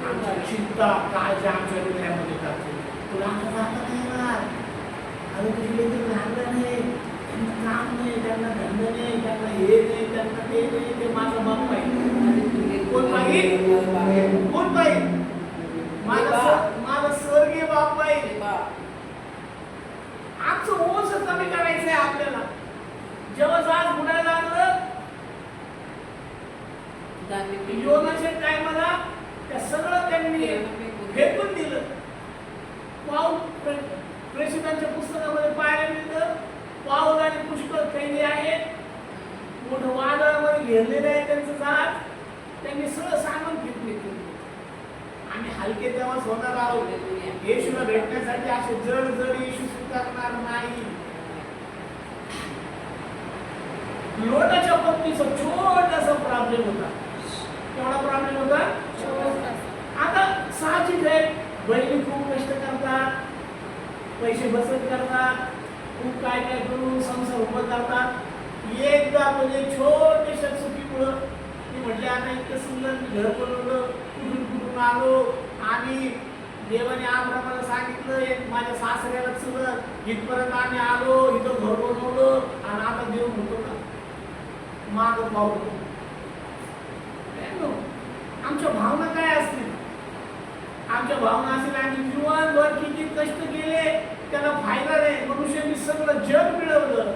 आमच्या चिंता काळजी आमच्या हृदयामध्ये टाकते. तुला आता जाता नाही येणार. अरे तुझी लेकरं लहान नाही, त्यांना काम नाही, त्यांना धंदा नाही, त्यांना हे नाही, त्यांना ते नाही. ते माझा बाप पाहिजे. कोण पाहिजे? कोण पाहिजे? माझा स्वर्गीय बाप पाहिजे. आमचं ओझ कमी करायचंय आपल्याला. जेव्हा जहाज बुडायला लागलं योनाच्या टायमाला त्या सगळं त्यांनी फेकून दिलं. प्रेषितांच्या पुस्तकामध्ये पाहायला मिळतं पाऊल आणि पुष्कळ कैदी आहेत, मोठं वादळामध्ये घेरलेलं आहे त्यांचं जहाज. त्यांनी सगळं सामान फेकून केलं. आम्ही हलके तेव्हाच होणार आहोत. येशूला भेटण्यासाठी असे जड जड येशू स्वीकारणार नाही. लोटाच्या पत्नीचा छोटासा प्रॉब्लेम होता. केवढा प्रॉब्लेम होता? आता साहजिक आहे, बहिणी खूप कष्ट करतात, पैसे बचत करतात, खूप काय काय करून संसार उभं करतात. एकदा म्हणजे छोट्याशा चुकीमुळं ती म्हटली आता इतकं सुंदर मी घर बनवलं, कुठून कुठून आलो, आणि देवाने आम्हाला सांगितलं एक माझ्या सासऱ्याला चुलत इथपर्यंत आम्ही आलो, इथं घर बनवलं, आणि आता देव म्हणतो ना माग पाहू. आमच्या भावना काय असतील? आमच्या भावना असेल आम्ही जीवनभर किती कष्ट केले त्याला फायदा नाही, मनुष्याने सगळं जग मिळवलं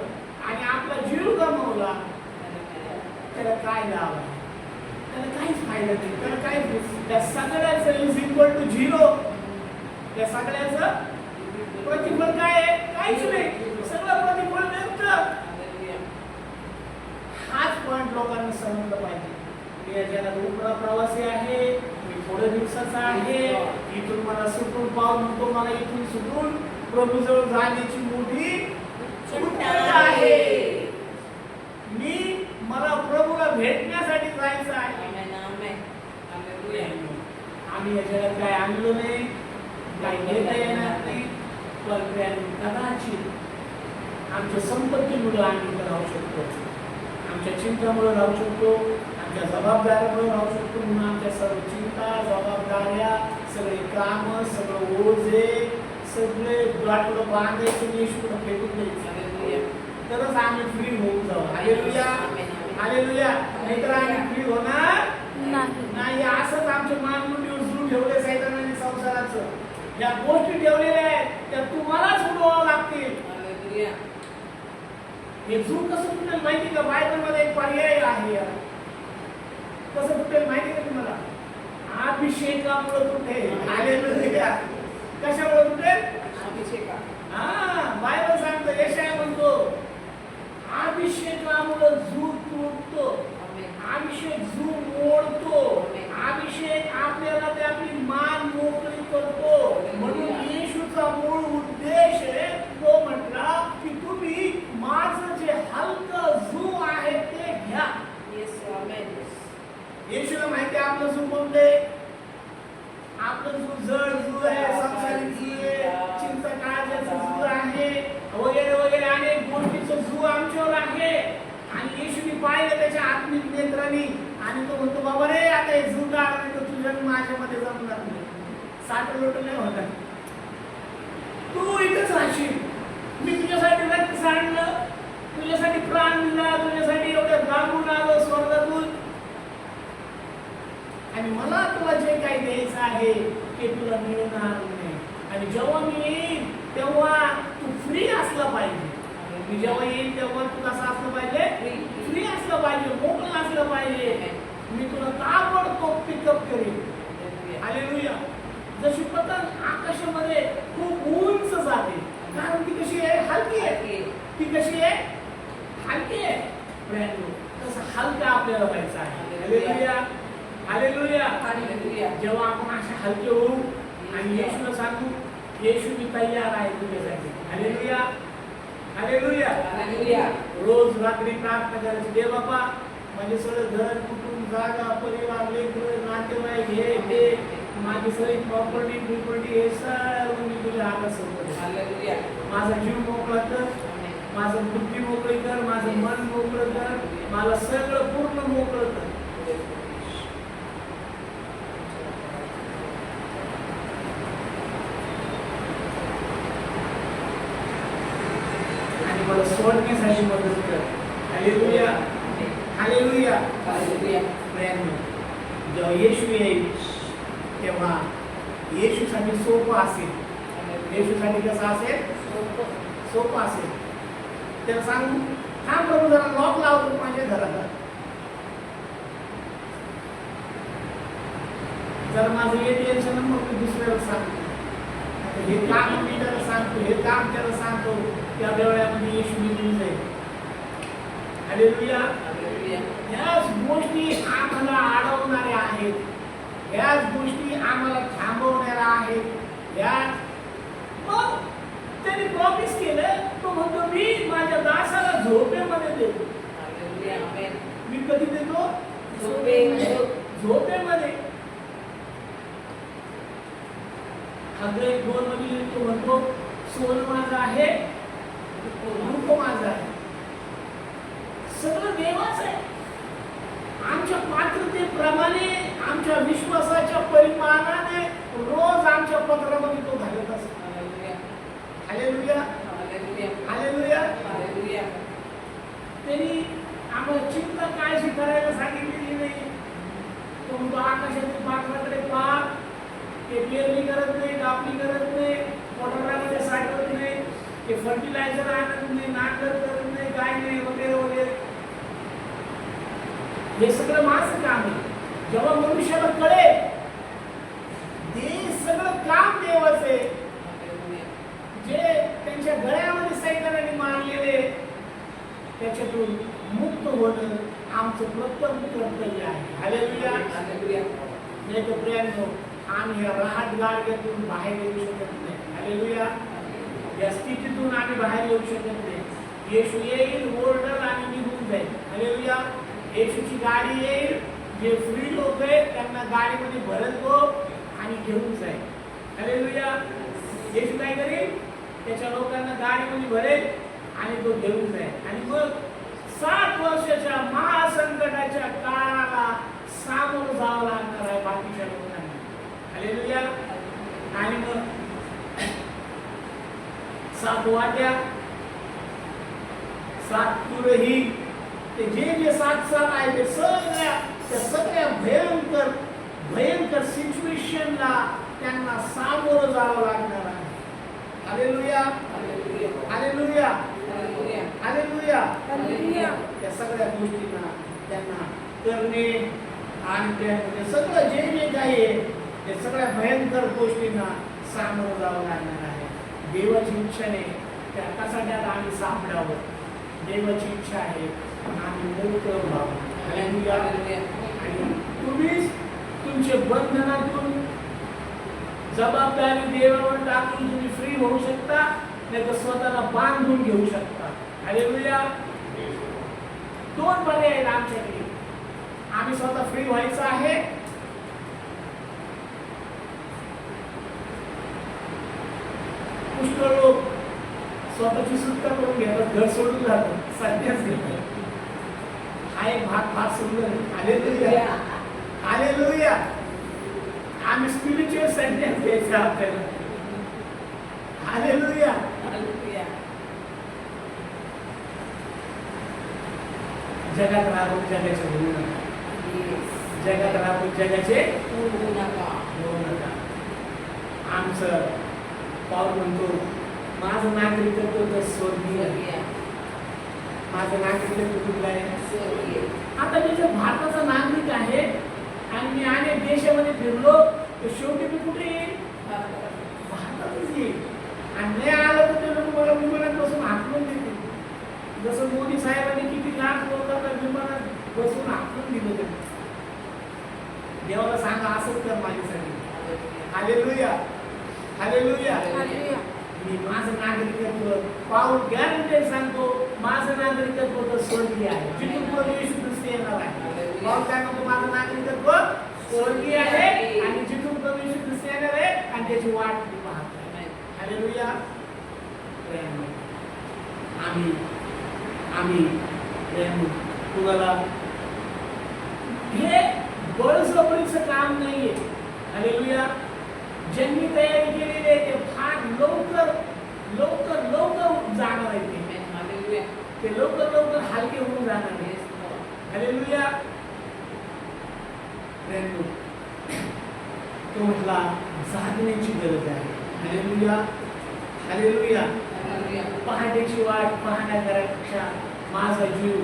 आणि आपला जीव गमावला, त्याला काय लाभ आहे? त्याला काहीच फायदा नाही. त्याला काहीच, त्या सगळ्याचं इज इक्वल टू 0. त्या सगळ्याचं प्रतिफळ काय आहे? काहीच नाही. सगळं प्रतिफळ मिळतं. हाच पॉइंट लोकांना समजलं पाहिजे. मी या जगात उपरा प्रवासी आहे, मी थोड्या दिवसाचा आहे, इथून मला सुटून पाव म्हणतो, मला इथून सुटून प्रभूजवळ जाण्याची मोठी उत्सुकता आहे. मला प्रभूला भेटण्यासाठी जायचं आहे. आम्ही या जगात काय आणलं नाही, काही घेता येणार नाही, पण कदाचित आमच्या संपत्तीमुळे आम्ही राहू शकतो, आमच्या चिंतामुळे राहू शकतो, आमच्या जबाबदाऱ्यामुळे राहू शकतो. म्हणून आमच्या सर्व चिंता, जबाबदाऱ्या, सगळे काम, सगळं ओझे, सगळे गाठोडं बांधायचं, येशूला फेकून द्यायचं, तरच आम्ही फ्री होऊन जाऊ. हालेलुया. हालेलुया. नाहीतर आम्ही फ्री होणार नाही. असंच आमच्या मानमुंडीवर सुरू ठेवले सैतानाने संसाराचं. ज्या गोष्टी ठेवलेल्या आहेत त्या तुम्हालाच उडवावं लागतील. हे झूम कसं तुटेल माहिती का? बायबलमध्ये एक पर्याय आहे. कसं तुटेल माहिती का तुम्हाला? अभिषेकामुळे कुठे हालेलुया. कशामुळे कुठे? अभिषेका. बायबल सांगतो, यशाया म्हणतो अभिषेकामुळे झूड तुटतो, अभिषेक झूड मोडतो, अभिषेक आपल्याला ते आपली मान मोकळी करतो. म्हणून येशूचा मूळ उद्देश तो म्हटला की तुम्ही माझं जे हलकं झू आहे ते घ्या. येशूला माहिती आहे आपलं झू कोणते? आपलं झू जड झू आहे, संसारिक झू आहे, चिंता काळजाचं झू आहे, वगैरे वगैरे अनेक गोष्टीचं झू आमच्यावर आहे. आणि येशूने पाहिलं त्याच्या आत्मिक नेत्रांनी आणि तो म्हणतो बाबा रे आता हे झू काढ, नाही तर तुझ्या माझ्यामध्ये जमणार नाही. 60 लोट नाही होता, तू इथंच राहशील. मी तुझ्यासाठी रक्त सांडलं, तुझ्यासाठी प्राण दिला, तुझ्यासाठी एवढं गागून आलो स्वर्गातून, आणि मला तुला जे काही द्यायचं आहे ते तुला मिळणार नाही. आणि जेव्हा मी येईन तेव्हा तू फ्री असला पाहिजे. मी जेव्हा येईन तेव्हा तू कसं असलं पाहिजे? फ्री असलं पाहिजे, मोकळं असलं पाहिजे. मी तुला ताबडतोब पिकअप करेन. हालेलुया. जशी पतंग आकाशामध्ये खूप उंच जाते, कारण ती कशी आहे? हलकी आहे. ती कशी आहे? हलकी आहे. तसं हलका आपल्याला व्हायचं आहे. हालेलुया. हालेलुया. हालेलुया. जेव्हा आपण असे हलके होऊ आणि येशूला सांगू येशू मी तयार आहे तुझ्यासाठी. हालेलुया. हालेलुया. हालेलुया. रोज रात्री प्रार्थना करायची, दे बाबा माझे सगळं घर, कुटुंब, जागा, परिवार, लेकरं, नातेवाईक, हे ते माझी सगळी प्रॉपर्टी हे सर्व मी तुझ्या हातात सोपवतो. हालेलुया. माझा जीव मोकळा कर, माझं बुद्धी मोकळी कर, माझं मन मोकळं कर, मला सगळं पूर्ण मोकळं कर. आणि मला सोडण्यासाठी मदत कर. हालेलुया. हालेलुया. हालेलुया. जेव्हा येशू येईल तेव्हा येशूसाठी सोपं असेल. येशूसाठी कसं असेल? सोपं असेल. त्याला सांगू हा प्रभू जरा लॉक लावतो माझ्या घराला, जर माझं ATMचा नंबर मी दुसऱ्याला सांगतो, हे काम मी त्याला सांगतो, हे काम त्याला सांगतो, त्या वेळामध्ये येशू निघून जाईल. हालेलुया. याच गोष्टी आम्हाला अडवणाऱ्या आहेत, याच गोष्टी आम्हाला थांबवणाऱ्या आहेत. याच मग त्यांनी प्रॉमिस केलं, तो म्हणतो मी माझ्या दासाला झोपेमध्ये देतो. मी कधी देतो? झोपेमध्ये. हृदय 2 मध्ये तो म्हणतो सोन माझं आहे, रूप माझं आहे. सगळं देवाचं आहे. आमच्या पात्रतेप्रमाणे, आमच्या विश्वासाच्या परिमाणाने रोज आमच्या पत्रामध्ये तो घालत असतो. हालेलुया. हालेलुया. हालेलुया. त्यांनी आम्हाला चिंता काळजी करायला सांगितलेली नाही. तो म्हणतो आकाशातील पाखराकडे पहा, ते पेरणी करत नाही, कापणी करत नाही, पोटामध्ये साठवत नाही, ते फर्टिलायझर आणत नाही, नांगर करत नाही, काय नाही, वगैरे वगैरे. हे सगळं माझं काम आहे. जेव्हा मनुष्याला कळेल ते सगळं काम देवाचं आहे, जे त्यांच्या गळ्यामध्ये सैतानाने मारलेले त्याच्यातून मुक्त होणं आमचं प्रथम कर्तव्य आहे. हालेलुया. हालेलुया. नाही तर प्रियांनो आम्ही या राहत गाडग्यातून बाहेर येऊ शकत नाही. हालेलुया. या स्थितीतून आम्ही बाहेर येऊ शकत नाही. येशू येईल, ओरडल आणि निघून जाईल. हालेलुया. येशूची गाडी येईल, जे फ्री लोक आहेत त्यांना गाडीमध्ये भरतो आणि घेऊन जाईल. हालेलुया. येशू काय करेल? त्याच्या लोकांना गाडीमध्ये भरेल आणि तो घेऊन जाईल. आणि मग 7 वर्षाच्या महासंकटाच्या काळाला सामोरं जावं लागणार आहे बाकीच्या लोकांना. हालेलुया. आणि मग 7 वाट्या, 7 तुरही, ते जे 7 आहे ते सगळ्या भयंकर सिच्युएशनला त्यांना सामोरं जावं लागणार आहे. हालेलुया. हालेलुया. हालेलुया. हालेलुया. या सगळ्या गोष्टींना त्यांना करणे आणि ते सगळं जे काही आहे या सगळ्या भयंकर गोष्टींना सामोरं जावं लागणार आहे. देवाची इच्छाने त्या कसाट्यात आम्ही सापडावं. देवाची इच्छा आहे आम्ही मोकळं व्हावं. हालेलुया. आणि तुम्हीच तुमचे बंधनातून जबाबदारी देवावर टाकून तुम्ही फ्री होऊ शकता, नाही तर स्वतःला बांधून घेऊ शकता. हालेलुया. दोन पर्याय आहेत आमच्याकडे. आम्ही स्वतः फ्री व्हायचं आहे, पुष्कळ लोक स्वतःची सुटका करून घेतात, घर सोडून जातात, संन्यास घेतात. हा एक भाग फार सुंदर आहे. हालेलुया. हालेलुया. आम्ही स्पिरिच्युअल संन्यास घ्यायचा आपल्याला. हालेलुया. जगात राहून जगाचे होऊ नका. जगात राहून जगाचे होऊ नका. आमचं पाऊल म्हणतो माझं नागरिकत्व तर स्वर्गीय. माझं नागरिकत्व कुठलं आहे? आता मी जर भारताचा नागरिक आहे आणि मी अनेक देशामध्ये फिरलो तर शेवटी मी कुठे येईल? भारतातच येईल. आणि नाही आलं तर ते लोक मला विमानात बसून हाकलून देतील. जसं मोदी साहेबांनी किती लाख लोकांना विमानात बसून हाकलून दिलं त्यांनी. देवाला सांगा असंच कर माझ्यासाठी. हालेलुया. हालेलुया. मी माझं नागरिकत्व पाऊल गॅरंटेड सांगतो, माझं नागरिकत्व तर स्वर्गीय आहे. जिथून प्रभू येशू ख्रिस्त येणार आहे. पाऊल काय म्हणतो? माझं नागरिकत्व स्वर्गीय आहे आणि जिथून प्रभू येशू ख्रिस्त येणार आहे आणि त्याची वाट मी पाहत आहे. हालेलुया. आम्ही तुम्हाला हे बळजबरीचं काम नाहीये. हालेलुया. ज्यांनी तयारी केलेली आहे ते फार लवकर जाणार आहे. ते लवकर हलके होऊन जाणार आहे. हालेलुया. तो म्हटला जागण्याची गरज आहे. हालेलुया. हालेलुया. पहाटेची वाट पाहण्यापेक्षा माझा जीव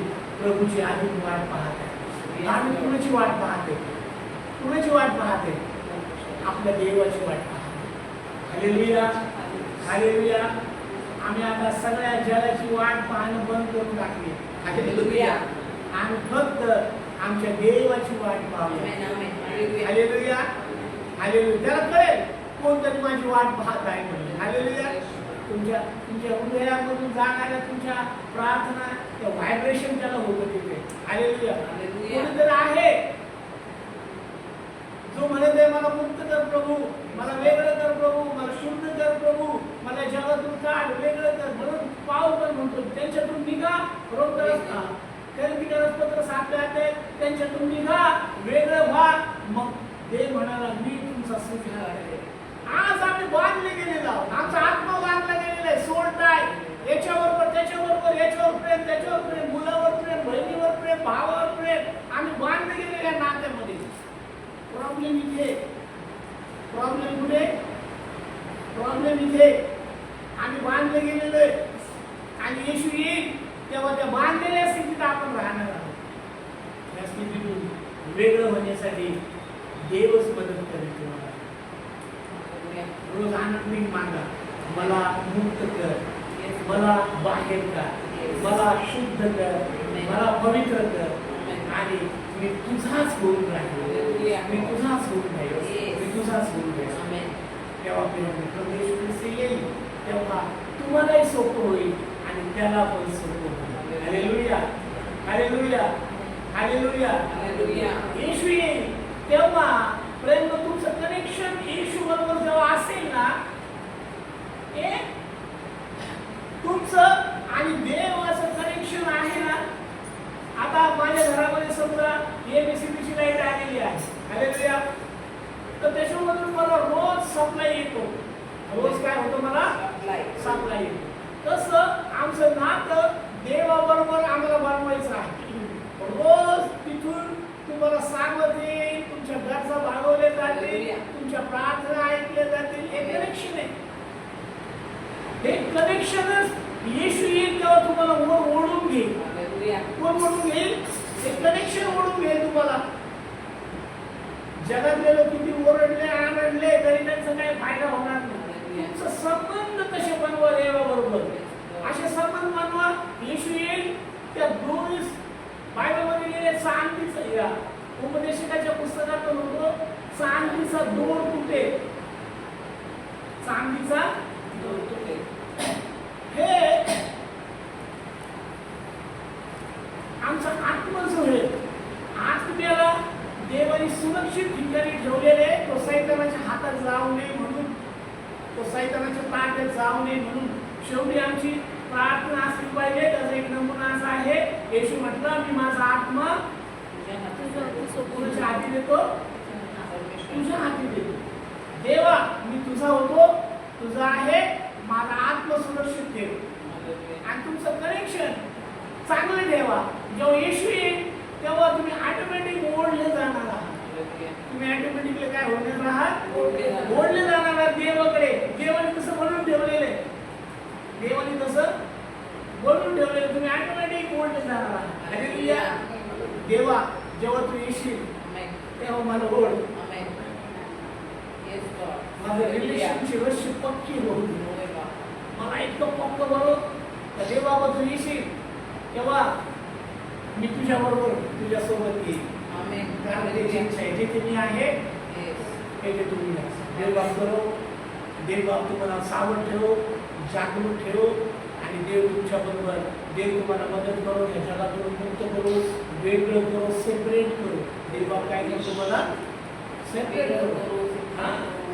प्रभूची अधिक वाट पाहत आहे. आम्ही कुणाची वाट पाहते? कुणाची वाट पाहते? आपल्या देवाची वाट पाहते. हालेलुया. हालेलुया. आम्ही आता सगळ्या जगाची वाट पाहणं बंद करून टाकली. हालेलुया. आम्ही फक्त आमच्या देवाची वाट पाहू. हालेलुया. हालेलुया. त्याला कळेल कोणतरी माझी वाट पाहत आहे म्हणून. हालेलुया. तुमच्या हृदयामधून जाणाऱ्या तुमच्या प्रार्थना त्या व्हायब्रेशन त्याला होतं तिथे. हालेलुया. कोणीतरी आहे जो म्हणत आहे मला मुक्त कर प्रभू, मला वेगळं कर प्रभू, मला शुद्ध कर प्रभू, मला जगातून काढ, वेगळं कर. म्हणून पाऊल पण म्हणतो त्यांच्यातून निघा. पत्र 7 त्यांच्यातून निघा, वेगळं व्हा. मग देव म्हणाला मी तुमचा सुखकार आहे. आज आम्ही बांधले गेलेलो आहोत. आमचा आत्मा बांधला गेलेला आहे. सोडताय याच्याबरोबर त्याच्याबरोबर, याच्यावर प्रेम त्याच्यावर प्रेम, मुलावर प्रेम, बहिणीवर प्रेम, भावावर प्रेम. आम्ही बांधले गेलेल्या नात्यामध्ये. प्रॉब्लेम इथे कुठे? प्रॉब्लेम इथे आम्ही बांधले गेलेलो आहे आणि येशू येईल तेव्हा त्या बांधलेल्या स्थितीत आपण राहणार आहोत. त्या स्थितीतून वेगळं होण्यासाठी देवच मदत करेल तुम्हाला. रोज आनंदी मागा, मला मुक्त कर, मला बाहेर कर, मला शुद्ध कर, मला पवित्र कर आणि मी तुझाच होऊन राहील. मी तुझाच होऊन राहील. मी तुझाच होऊन राहील. तेव्हा प्रदेश येईल तेव्हा तुम्हालाही सोपं होईल आणि त्याला पण सोपं होईल. हालेलुया. हालेलुया. हालेलुया. येशू येईल तेव्हा प्रेम तुमचं कनेक्शन येशू बरोबर जेव्हा असेल ना, हे तुमचं आणि देवाचं कनेक्शन आहे ना. आता माझ्या घरामध्ये समजा एबीसीबीची लाईट आलेली आहे. हालेलुया. तर त्याच्यामधून मला रोज सप्लाय येतो. रोज काय होतं? मला सप्लाय येतो. तसं आमचं नातं देवाबरोबर आम्हाला बनवायचं आहे. रोज तिथून तुम्हाला सांगत येईल, तुमच्या गरजा भागवल्या जातील, तुमच्या प्रार्थना ऐकल्या जातील. हे कनेक्शन आहे. हे कनेक्शनच येशू येईल तेव्हा तुम्हाला ओढून घेईल. कोण ओढून घेईल? हे कनेक्शन ओढून घेईल तुम्हाला. जगातले लोक किती ओरडले आरडले तरी त्यांचा काही फायदा होणार नाही. तुमचा संबंध कसे बनवा देवाबरोबर, असे संबंध बनवा. येशू येईल त्या दोन बायबलमध्ये लिहिले चांदीचा या उपदेशकाच्या पुस्तकात होतो चांदीचा दोर तुटे, चांदीचा दोर तुटे. हे आमचा आत्मा जो आहे, आत्म्याला देवाने सुरक्षित ठिकाणी ठेवलेले, तो सैतानाच्या हातात जाऊ नये म्हणून, तो सैतानाच्या ताब्यात जाऊ नये म्हणून शेवटी आमची प्रार्थना असली पाहिजे. त्याचा एक नमुना असा आहे, येशू म्हटलं मी माझा आत्मा तुझ्या हाती देतो, तुझ्या हाती देतो. देवा मी तुझा होतो, तुझा आहे, माझा आत्मा सुरक्षित ठेव. आणि तुमचं कनेक्शन चांगलं ठेवा. जेव्हा येशू येईल तेव्हा तुम्ही ऑटोमॅटिक ओढले जाणार आहात. तुम्ही ऑटोमॅटिकली काय होणार आहात, ओढले जाणार आहात देवाकडे. देवाने तसं बनवून ठेवलेलं आहे, देवाने तसं बनवून ठेवलेलं, तुम्ही ऑटोमॅटिक ओढले जाणार आहात. हालेलुया. देवा जेव्हा तू येशील तेव्हा मला ओढ, माझं रिलेशनची रस्सी पक्की होऊ दे. मला इतकं पक्क बरोबर देवा तू येशील तेव्हा मी तुझ्या बरोबर तुझ्या सोबत येईल. कारण त्याची इच्छा आहे, जिथे मी आहे तेथे तुम्ही नसा. देवबाप करो, देवबाप तुम्हाला सावध ठेवो, जागरूक ठेवो आणि देव तुमच्या बरोबर, देव तुम्हाला मदत करो, ह्या जगातून मुक्त करो, वेगळं करो, सेपरेट करो. देवबाप काय करतो, तुम्हाला सेपरेट करो.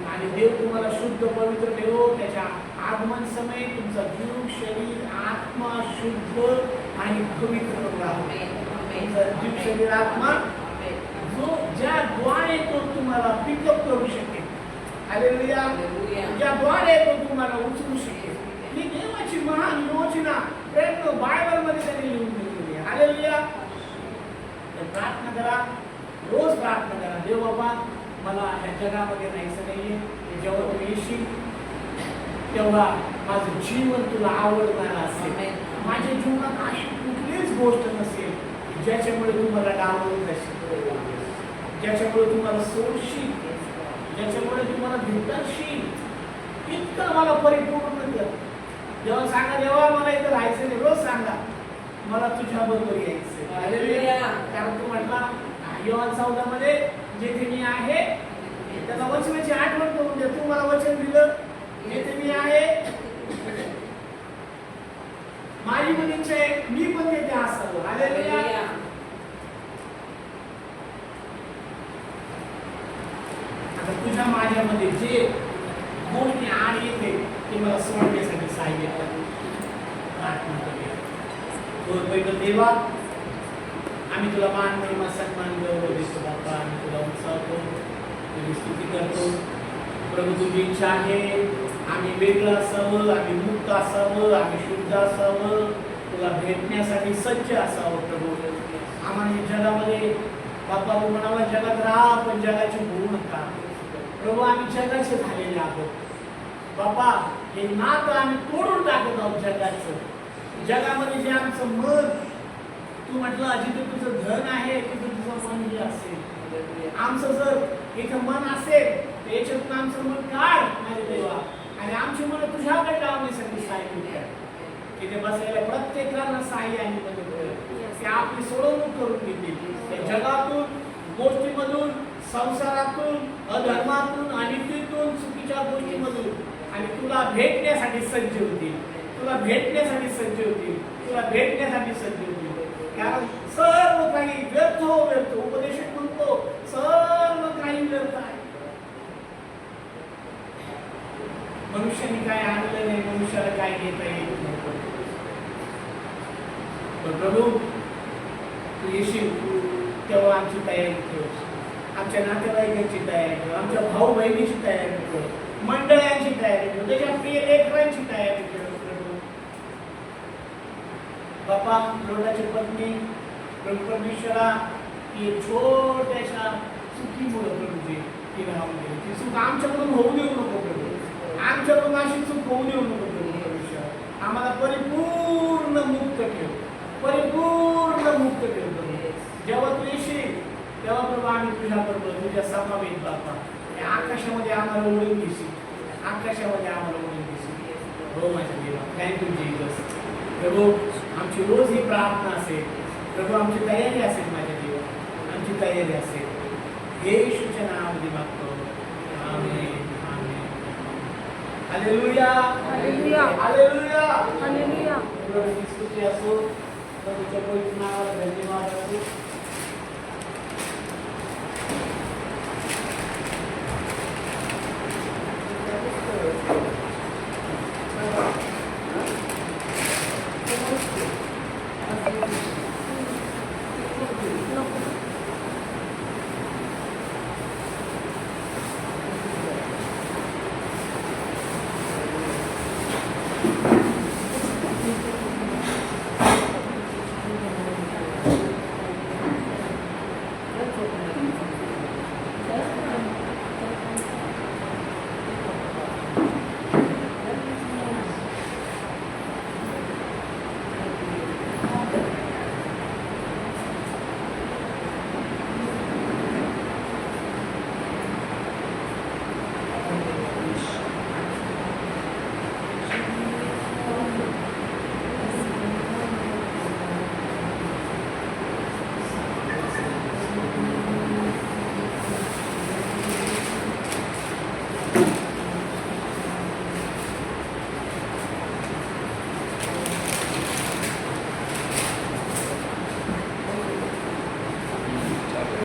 आणि देव तुम्हाला शुद्ध पवित्र ठेवो. त्याच्या आगमन समय तुमचा जीव, शरीर, आत्मा शुद्ध आणि पवित्र राहो. जीव, शरीर, आत्मा जो ज्याद्वारे तो तुम्हाला पिकअप करू शकेल, हालेलुया, ज्याद्वारे तो तुम्हाला उचलू शकेल. ही देवाची महान योजना प्रेम बायबलमध्ये त्यांनी लिहून दिलेली आहे. हालेलुया. प्रार्थना करा, रोज प्रार्थना करा, देव बाबा मला ह्या जगामध्ये राहायचं नाहीये, जेव्हा तू येशील तेव्हा माझं जीवन तुला आवडणार असेल. माझ्या जीवनात अशी कुठलीच गोष्ट नसेल ज्याच्यामुळे तुम्हाला डावलून जाशील, ज्याच्यामुळे तुम्हाला सोडशील, ज्याच्यामुळे तुम्हाला भिंतरशील. इतकं मला परिपूर्ण कर. जेव्हा सांगा देवा मला इथं राहायचं नाही, रोज सांगा मला तुझ्या बरोबर यायचं. कारण तू म्हटला योहान 14 मध्ये जेथे मी आहे त्याला वचनाची आठवण करून दे. तू मला वचन दिलं, जेथे मी आहे माझी पण इच्छा आहे मी पण तेथे असावं. हालेलुया. आता तुझ्या माझ्यामध्ये जे गोष्टी आड येते ते मला सोडण्यासाठी सहाय्य कर. प्रार्थना करूया. पहिलं देवा आम्ही तुला मान महिमा सन्मान गौरव देतो बाबा. आम्ही तुला उत्साहतो, तुझी स्तुती करतो. प्रभू तुझी इच्छा आहे आम्ही वेगळं असावं, आम्ही मुक्त असावं, आम्ही शुद्ध असावं, तुला भेटण्यासाठी सज्ज असावं. प्रभू आम्हाला जगामध्ये बाबा तू म्हणाला जगात राहा पण जगाची होऊ नका. प्रभू आम्ही जगाचे झालेले आहोत बाबा. हे नातं आम्ही तोडून टाकत आहोत जगाचं. जगामध्ये जे आमचं मन, तू म्हटलं जिथे तुझं धन आहे तिथे तुझं मन हे असेल. आमचं जर इथं मन असेल तर याच्यातून आमचं मन काढ माझ्या देवा आणि आमची मन तुझ्याकडे लावण्यासाठी सहाय्य कर. तिथे बसायला प्रत्येकाला सहाय्य आणि मदत कर. ते आपली सोडवणूक करून घेतील. त्या जगातून, गोष्टीमधून, संसारातून, अधर्मातून, अनितीतून, चुकीच्या गोष्टीमधून आणि तुला भेटण्यासाठी सज्ज होतील. तुला भेटण्यासाठी सज्ज होतील. तुला भेटण्यासाठी सज्ज होतील. कारण सर्व काही व्यर्थ हो व्यर्थ. उपदेशक म्हणतो सर्व काही व्यर्थ आहे. मनुष्याने काय आणलं नाही, मनुष्याला काय घेता येत नाही. प्रभू तू येशील तेव्हा आमची तयारी ठेव. आमच्या नातेवाईकांची तयारी ठेव, आमच्या भाऊ बहिणीची तयारी ठेव, मंडळांची तयारी ठेव, त्याच्या प्रिय लेकरांची तयारी ठेव. प्रभू बापा लोटाची पत्नी परमेश्वरा की छोट्याशा चुकीमुळे प्रभूजी ती राहून गेली. ती चूक आमच्याकडून होऊ देऊ नको प्रभू. आमच्याकडून अशी चूक होऊ देऊ नको प्रभू. परमेश्वर आम्हाला परिपूर्ण मुक्त ठेव, परिपूर्ण मुक्त ठेव. जेव्हा तू येशील तेव्हा प्रभू आम्ही तुझ्याबरोबर तुझ्या समवेत बाप्पा या आकाशामध्ये आम्हाला ओढून घेशील, आकाशामध्ये आम्हाला ओढून घेशील. हो माझ्या देवा, थँक्यू जीसस. प्रभू आमची रोज ही प्रार्थना असेल, प्रभू आमची तयारी असेल माझ्या देवा, आमची तयारी असेल. हे येशूच्या नावामध्ये मागतो. आमेन, आमेन. हालेलुया, हालेलुया. हालेलुया. हालेलुया. प्रभूची स्तुती असो, प्रभूच्या पवित्र नावाला धन्यवाद असो.